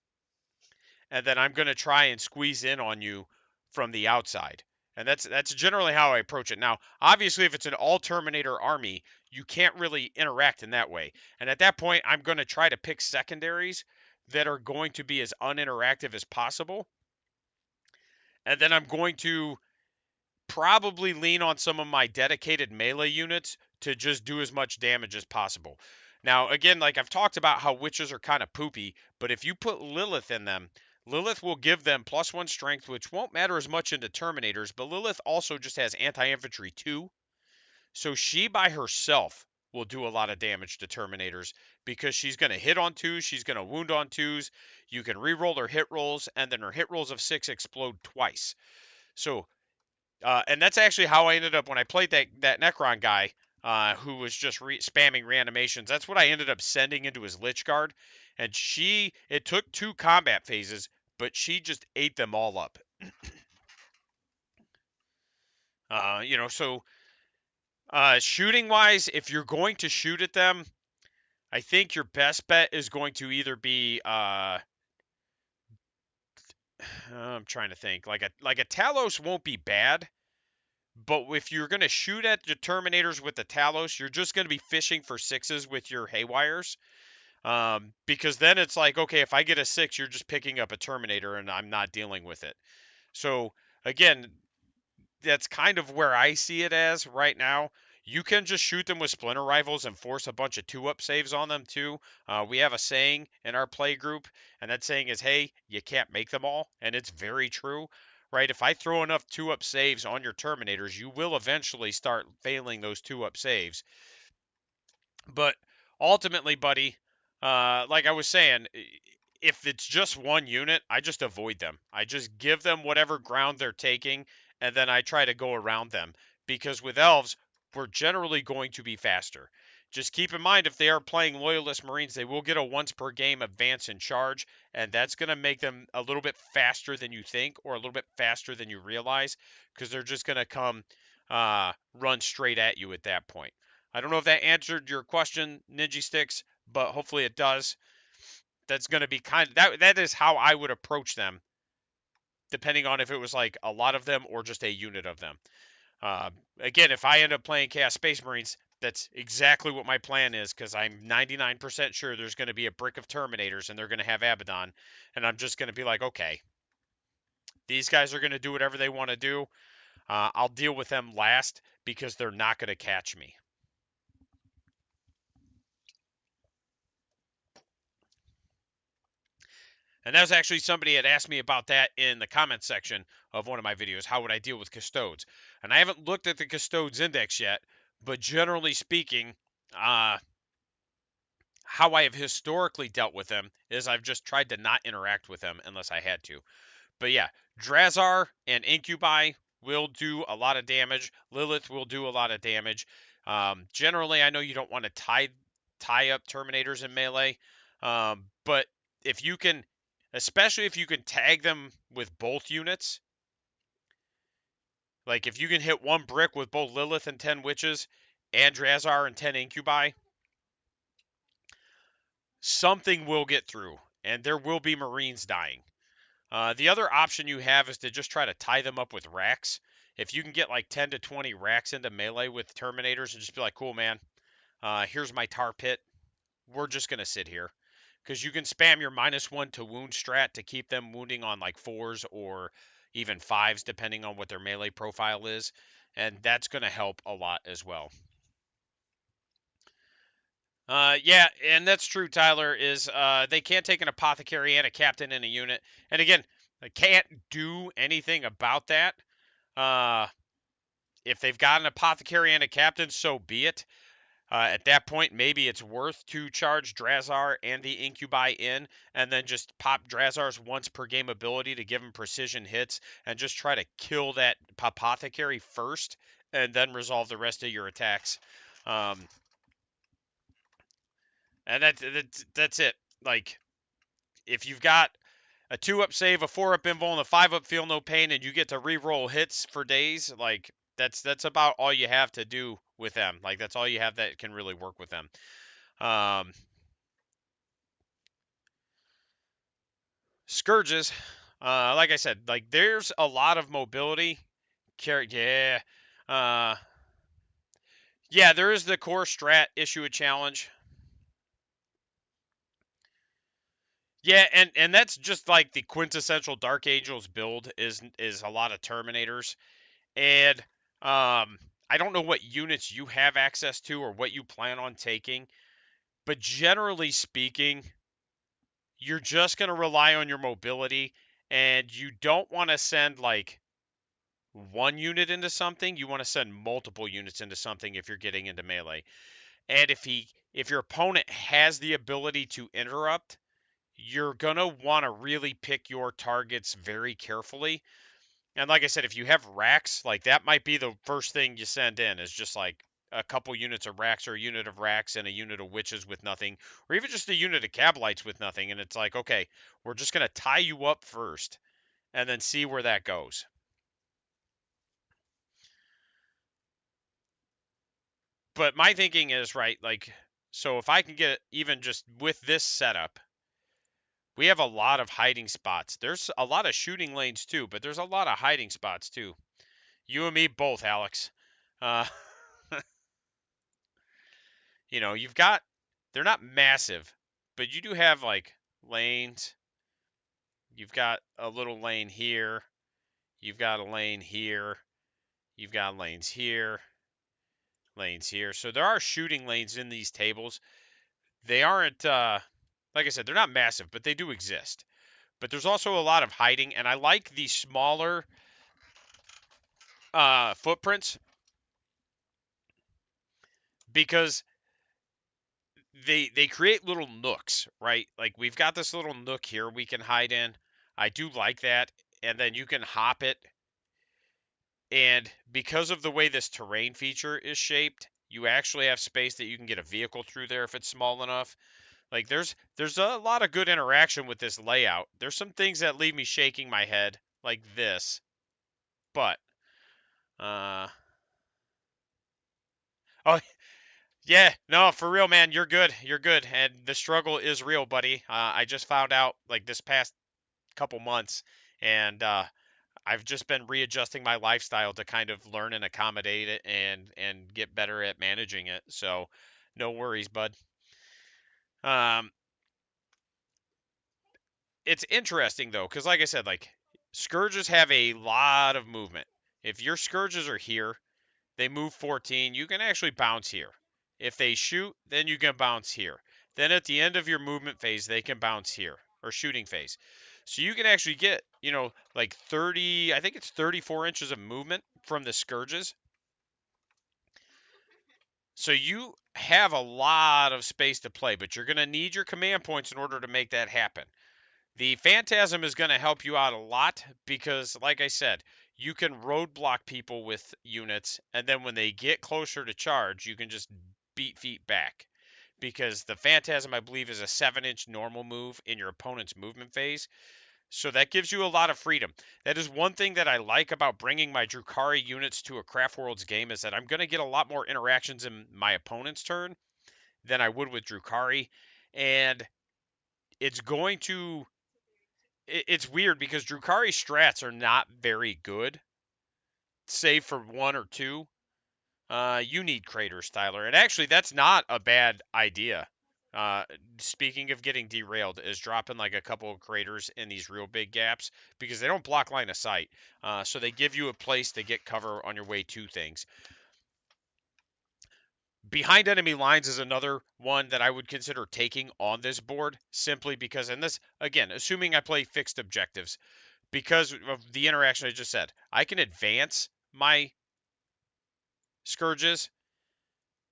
and then I'm going to try and squeeze in on you from the outside. And that's generally how I approach it. Now, obviously, if it's an all Terminator army, you can't really interact in that way. And at that point, I'm going to try to pick secondaries that are going to be as uninteractive as possible. And then I'm going to probably lean on some of my dedicated melee units to just do as much damage as possible. Now, again, like I've talked about how witches are kind of poopy, but if you put Lilith in them, Lilith will give them +1 strength, which won't matter as much into Terminators, but Lilith also just has anti-infantry 2, so she by herself will do a lot of damage to Terminators because she's going to hit on 2s, she's going to wound on 2s, you can re-roll her hit rolls, and then her hit rolls of 6 explode twice. So and that's actually how I ended up when I played that Necron guy who was just spamming reanimations. That's what I ended up sending into his Lich Guard, and it took 2 combat phases, but she just ate them all up. So shooting wise, if you're going to shoot at them, I think your best bet is going to either be I'm trying to think, like a Talos won't be bad. But if you're going to shoot at the Terminators with the Talos, you're just going to be fishing for 6s with your Haywires. Because then it's like, okay, if I get a 6, you're just picking up a Terminator and I'm not dealing with it. So, again, that's kind of where I see it as right now. You can just shoot them with splinter rifles and force a bunch of 2-up saves on them too. We have a saying in our play group, and that saying is, hey, you can't make them all. And it's very true, right? If I throw enough 2-up saves on your Terminators, you will eventually start failing those 2-up saves. But ultimately, buddy, like I was saying, if it's just one unit, I just avoid them. I just give them whatever ground they're taking, and then I try to go around them. Because with elves, we're generally going to be faster. Just keep in mind, if they are playing Loyalist Marines, they will get a once per game advance and charge, and that's going to make them a little bit faster than you think, or a little bit faster than you realize, because they're just going to come run straight at you at that point. I don't know if that answered your question, Ninja Sticks, but hopefully it does. That's going to be that is how I would approach them, depending on if it was like a lot of them or just a unit of them. Again, if I end up playing Chaos Space Marines, that's exactly what my plan is, because I'm 99% sure there's going to be a brick of Terminators and they're going to have Abaddon, and I'm just going to be like, okay, these guys are going to do whatever they want to do. I'll deal with them last because they're not going to catch me. And that was actually somebody had asked me about that in the comment section of one of my videos. How would I deal with custodes? And I haven't looked at the custodes index yet, but generally speaking, how I have historically dealt with them is I've just tried to not interact with them unless I had to. But yeah, Drazar and Incubi will do a lot of damage. Lilith will do a lot of damage. Generally, I know you don't want to tie up Terminators in melee, but if you can, especially if you can tag them with both units, like if you can hit one brick with both Lilith and 10 Witches and Drazar and 10 Incubi, something will get through, and there will be Marines dying. The other option you have is to just try to tie them up with racks. If you can get like 10 to 20 racks into melee with Terminators and just be like, cool, man, here's my tar pit. We're just going to sit here. Because you can spam your -1 to wound strat to keep them wounding on like 4s or, even 5s, depending on what their melee profile is. And that's going to help a lot as well. Yeah, and that's true, Tyler, is they can't take an apothecary and a captain in a unit. And again, they can't do anything about that. Uh, if they've got an apothecary and a captain, so be it. At that point, maybe it's worth to charge Drazar and the Incubi in, and then just pop Drazar's once per game ability to give him precision hits, and just try to kill that apothecary first, and then resolve the rest of your attacks. Um, and that's it. Like, if you've got a 2-up save, a 4-up invul, and a 5-up feel no pain, and you get to re-roll hits for days, like that's about all you have to do with them. Like, that's all you have that can really work with them. Um, Scourges, like I said, like there's a lot of mobility. Yeah, uh, yeah, there is the core strat issue a challenge. Yeah, and that's just like the quintessential Dark Angels build is a lot of Terminators. And I don't know what units you have access to or what you plan on taking, but generally speaking, you're just going to rely on your mobility, and you don't want to send like one unit into something. You want to send multiple units into something if you're getting into melee. And if your opponent has the ability to interrupt, you're going to want to really pick your targets very carefully. And like I said, if you have racks, like that might be the first thing you send in is just like a couple units of racks or a unit of racks and a unit of witches with nothing, or even just a unit of cabalites with nothing. And it's like, okay, we're just going to tie you up first and then see where that goes. But my thinking is, right, like, so if I can get even just with this setup, we have a lot of hiding spots. There's a lot of shooting lanes too, but there's a lot of hiding spots too. You and me both, Alex. Uh, you've got, they're not massive, but you do have like lanes. You've got a little lane here. You've got a lane here. You've got lanes here. Lanes here. So there are shooting lanes in these tables. They aren't, like I said, they're not massive, but they do exist. But there's also a lot of hiding, and I like the smaller footprints because they create little nooks, right? Like we've got this little nook here we can hide in. I do like that, and then you can hop it. And because of the way this terrain feature is shaped, you actually have space that you can get a vehicle through there if it's small enough. Like there's a lot of good interaction with this layout. There's some things that leave me shaking my head, like this, but uh oh, yeah, no, for real, man. You're good. You're good. And the struggle is real, buddy. I just found out like this past couple months, and I've just been readjusting my lifestyle to kind of learn and accommodate it and get better at managing it. So, no worries, bud. Um, it's interesting though, because like I said, like scourges have a lot of movement. If your scourges are here, they move 14. You can actually bounce here. If they shoot, then you can bounce here. Then at the end of your movement phase, they can bounce here, or shooting phase. So you can actually get, like 30, I think it's 34 inches of movement from the scourges. So you have a lot of space to play, but you're going to need your command points in order to make that happen. The Phantasm is going to help you out a lot because, like I said, you can roadblock people with units, and then when they get closer to charge, you can just beat feet back. Because the Phantasm, I believe, is a 7-inch normal move in your opponent's movement phase. So that gives you a lot of freedom. That is one thing that I like about bringing my Drukhari units to a Craft Worlds game is that I'm going to get a lot more interactions in my opponent's turn than I would with Drukhari. And it's going to it's weird because Drukhari strats are not very good, save for one or two. You need craters, Tyler. And actually, that's not a bad idea. Uh, Speaking of getting derailed, is dropping like a couple of craters in these real big gaps because they don't block line of sight. So they give you a place to get cover on your way to things. Behind enemy lines is another one that I would consider taking on this board simply because, and this, again, assuming I play fixed objectives, because of the interaction I just said, I can advance my Scourges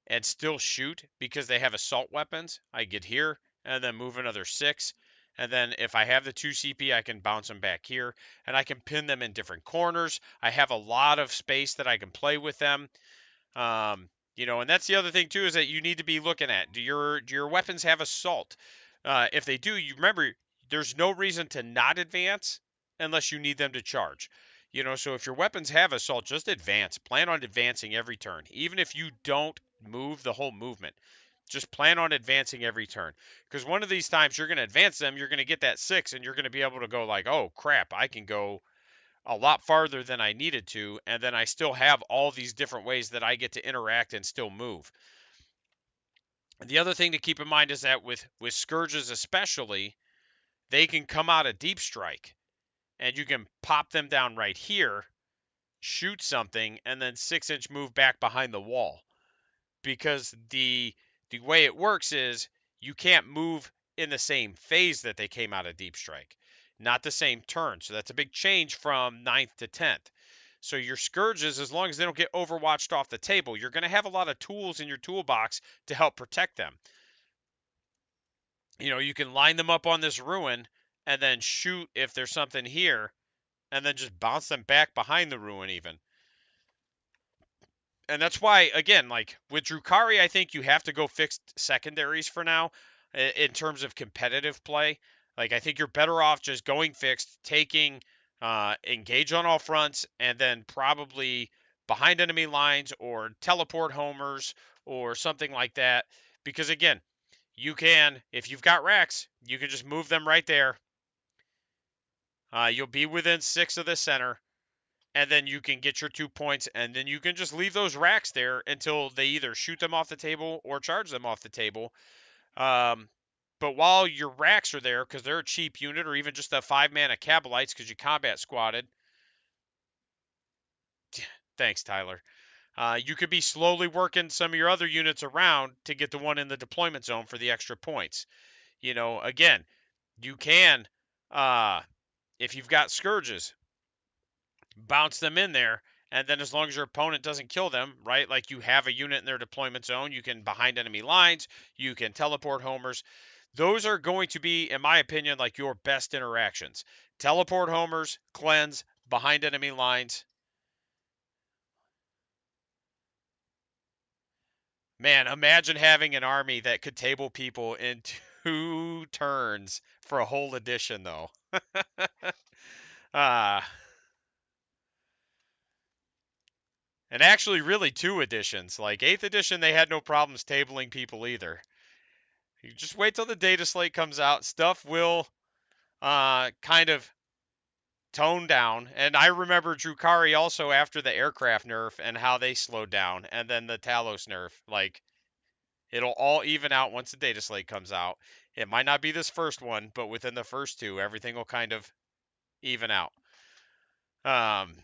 and still shoot because they have assault weapons. I get here and then move another 6. And then if I have the 2 CP, I can bounce them back here and I can pin them in different corners. I have a lot of space that I can play with them. And that's the other thing too is that you need to be looking at do your weapons have assault? If they do, you remember there's no reason to not advance unless you need them to charge. So if your weapons have assault, just advance. Plan on advancing every turn, even if you don't move the whole movement. Just plan on advancing every turn, because one of these times you're going to advance them, you're going to get that 6, and you're going to be able to go like, oh crap, I can go a lot farther than I needed to, and then I still have all these different ways that I get to interact and still move. The other thing to keep in mind is that with Scourges especially, they can come out of deep strike, and you can pop them down right here, shoot something, and then 6-inch move back behind the wall. Because the way it works is you can't move in the same phase that they came out of deep strike, not the same turn. So that's a big change from 9th to 10th. So your Scourges, as long as they don't get overwatched off the table, you're going to have a lot of tools in your toolbox to help protect them. You can line them up on this ruin and then shoot if there's something here, and then just bounce them back behind the ruin even. And that's why, again, like with Drukhari, I think you have to go fixed secondaries for now in terms of competitive play. Like, I think you're better off just going fixed, taking engage on all fronts, and then probably behind enemy lines or teleport homers or something like that. Because, again, you can, if you've got racks, you can just move them right there. You'll be within 6 of the center, and then you can get your 2 points, and then you can just leave those racks there until they either shoot them off the table or charge them off the table. But while your racks are there, because they're a cheap unit, or even just a 5-mana Cabalites because you combat squatted. Thanks, Tyler. You could be slowly working some of your other units around to get the one in the deployment zone for the extra points. Again, you can, if you've got Scourges, bounce them in there, and then as long as your opponent doesn't kill them, right? Like you have a unit in their deployment zone, you can behind enemy lines, you can teleport homers. Those are going to be, in my opinion, like your best interactions. Teleport homers, cleanse, behind enemy lines. Man, imagine having an army that could table people in 2 turns for a whole edition, though. Ah, and actually, really 2 editions. Like 8th edition, they had no problems tabling people either. You just wait till the data slate comes out. Stuff will kind of tone down. And I remember Drukhari also after the aircraft nerf and how they slowed down, and then the Talos nerf. Like it'll all even out once the data slate comes out. It might not be this first one, but within the first 2, everything will kind of even out. Um,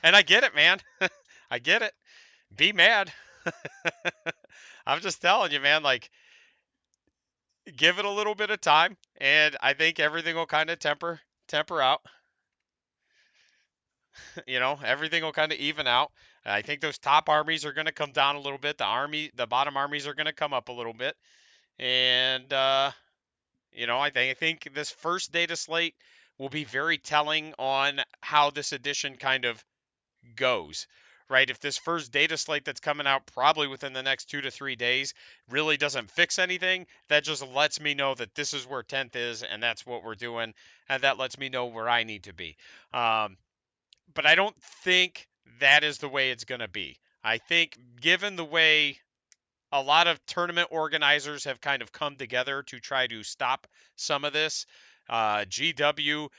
and I get it, man. I get it. Be mad. I'm just telling you, man. Like give it a little bit of time, and I think everything will kind of temper out. Everything will kind of even out. I think those top armies are going to come down a little bit. The bottom armies are going to come up a little bit, and I think this first data slate will be very telling on how this edition kind of goes, right? If this first data slate that's coming out probably within the next 2 to 3 days really doesn't fix anything, that just lets me know that this is where 10th is and that's what we're doing. And that lets me know where I need to be. But I don't think that is the way it's going to be. I think given the way a lot of tournament organizers have kind of come together to try to stop some of this, GW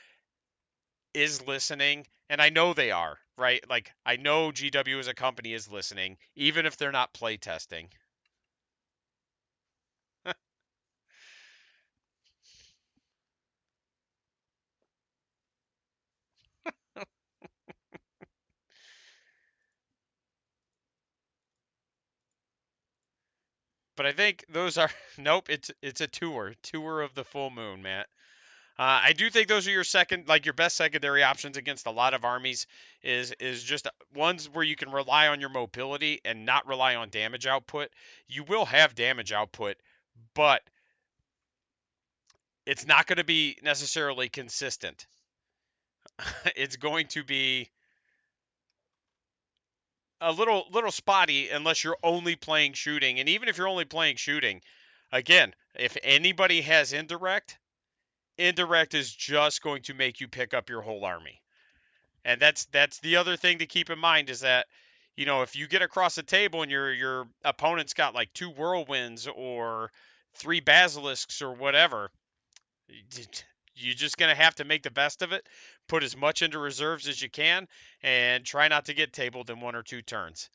is listening, and I know they are. right? Like I know GW as a company is listening, even if they're not play testing. But I think those are nope. It's a tour of the full moon, Matt. I do think those are your second, like your best secondary options against a lot of armies. Is just ones where you can rely on your mobility and not rely on damage output. You will have damage output, but it's not going to be necessarily consistent. It's going to be a little spotty unless you're only playing shooting. And even if you're only playing shooting, again, if anybody has indirect is just going to make you pick up your whole army. And that's the other thing to keep in mind is that if you get across the table and your opponent's got like two whirlwinds or three basilisks or whatever, you're just going to have to make the best of it, put as much into reserves as you can, and try not to get tabled in one or two turns.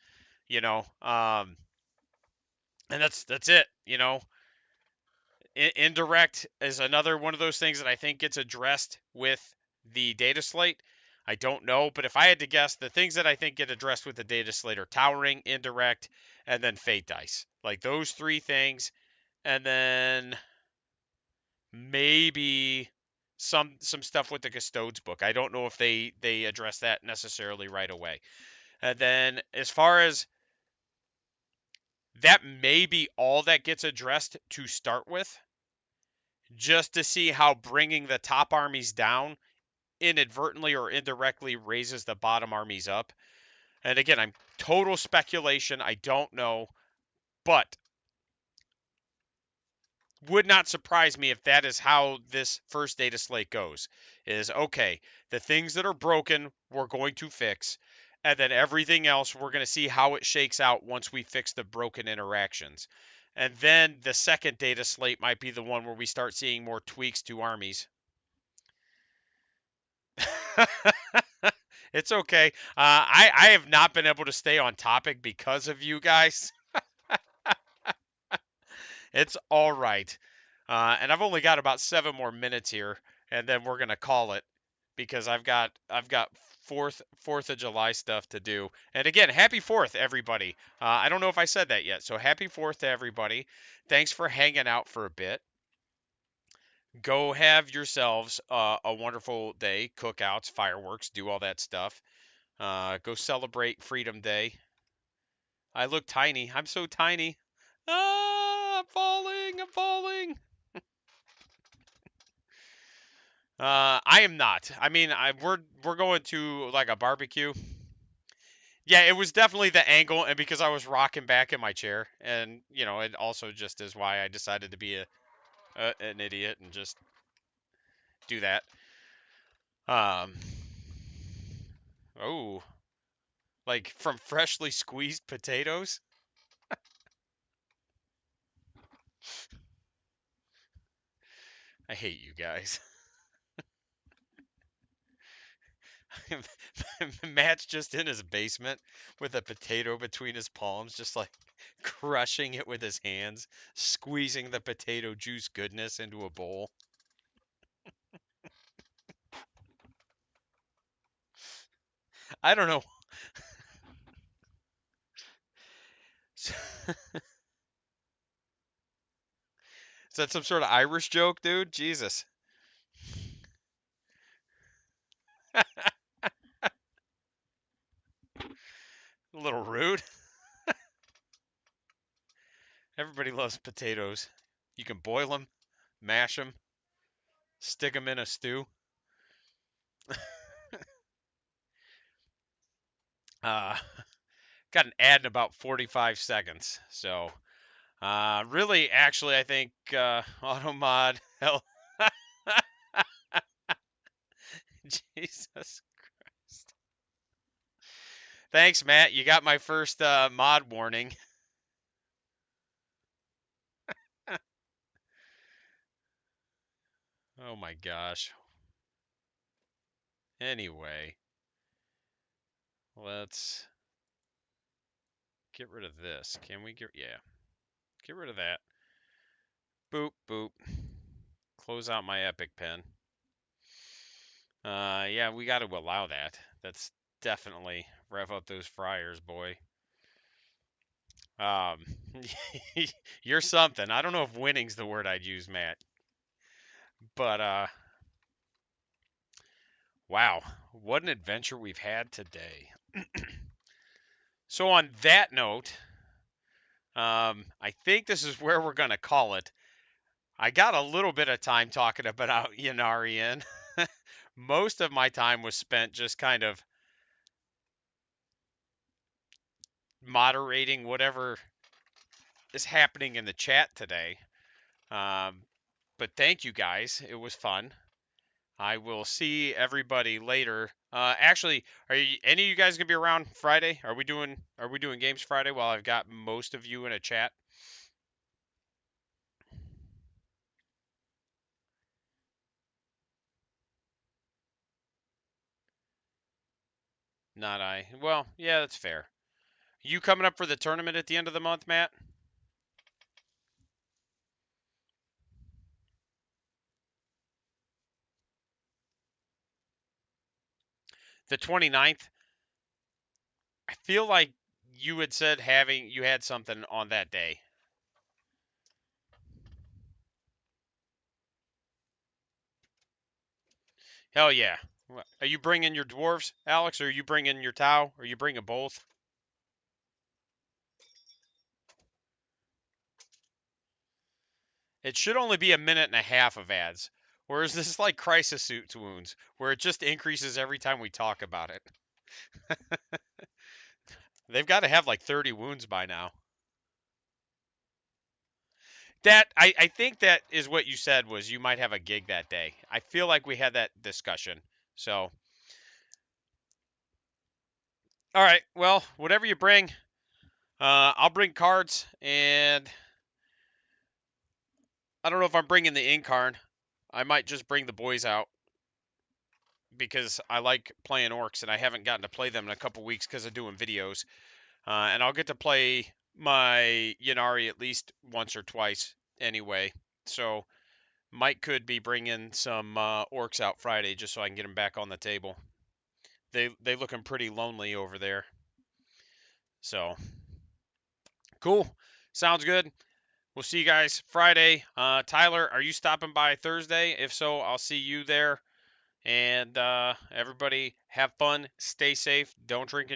You know, um, and that's it. Indirect is another one of those things that I think gets addressed with the data slate. I don't know, but if I had to guess, the things that I think get addressed with the data slate are towering, indirect, and then fate dice. Like those three things, and then maybe some stuff with the custodes book. I don't know if they address that necessarily right away. And then as far as that may be all that gets addressed to start with, just to see how bringing the top armies down inadvertently or indirectly raises the bottom armies up. And again, I'm total speculation. I don't know, but would not surprise me if that is how this first data slate goes. Is okay, the things that are broken we're going to fix, and then everything else we're going to see how it shakes out once we fix the broken interactions. And then the second data slate might be the one where we start seeing more tweaks to armies. It's okay. I have not been able to stay on topic because of you guys. It's all right. And I've only got about 7 more minutes here, and then we're gonna call it because I've got Fourth of July stuff to do. And again, happy Fourth, everybody. I don't know if I said that yet, so happy Fourth to everybody. Thanks for hanging out for a bit. Go have yourselves a wonderful day, cookouts, fireworks, do all that stuff. Go celebrate Freedom Day. I look tiny. I'm so tiny. Ah, I'm falling. I'm falling. I am not. I mean, we're going to like a barbecue. Yeah, it was definitely the angle, and because I was rocking back in my chair, and it also just is why I decided to be an idiot and just do that. Um, oh, like from freshly squeezed potatoes. I hate you guys. Matt's just in his basement with a potato between his palms, just like crushing it with his hands, squeezing the potato juice goodness into a bowl. I don't know. Is that some sort of Irish joke, dude? Jesus. A little rude. Everybody loves potatoes. You can boil them, mash them, stick them in a stew. Uh, got an ad in about 45 seconds. So, really, actually, I think Automod, hell, Jesus. Thanks, Matt. You got my first mod warning. Oh my gosh. Anyway. Let's get rid of this. Can we get, yeah, get rid of that. Boop, boop. Close out my Epic pen. Yeah, we got to allow that. That's definitely rev up those fryers, boy. Um, you're something. I don't know if winning's the word I'd use, Matt. But wow, what an adventure we've had today. So on that note, I think this is where we're gonna call it. I got a little bit of time talking about Ynnari. Most of my time was spent just kind of moderating whatever is happening in the chat today. Um, but thank you guys. It was fun. I will see everybody later. Actually, are any of you guys gonna be around Friday? Are we doing games Friday while I've got most of you in a chat? Not I. Well, yeah, that's fair. You coming up for the tournament at the end of the month, Matt? The 29th? I feel like you had said you had something on that day. Hell yeah. Are you bringing your dwarves, Alex, or are you bringing your Tau? Or are you bringing both? It should only be a minute and a half of ads. Whereas this is like Crisis Suits wounds, where it just increases every time we talk about it. They've got to have like 30 wounds by now. That I think that is what you said was you might have a gig that day. I feel like we had that discussion. So, all right, well, whatever you bring, I'll bring cards, and I don't know if I'm bringing the Incarn. I might just bring the boys out because I like playing orcs, and I haven't gotten to play them in a couple weeks because of doing videos. And I'll get to play my Ynnari at least once or twice anyway. So Mike could be bringing some orcs out Friday just so I can get them back on the table. They looking pretty lonely over there. So cool. Sounds good. We'll see you guys Friday. Tyler, are you stopping by Thursday? If so, I'll see you there. And everybody have fun, stay safe, don't drink and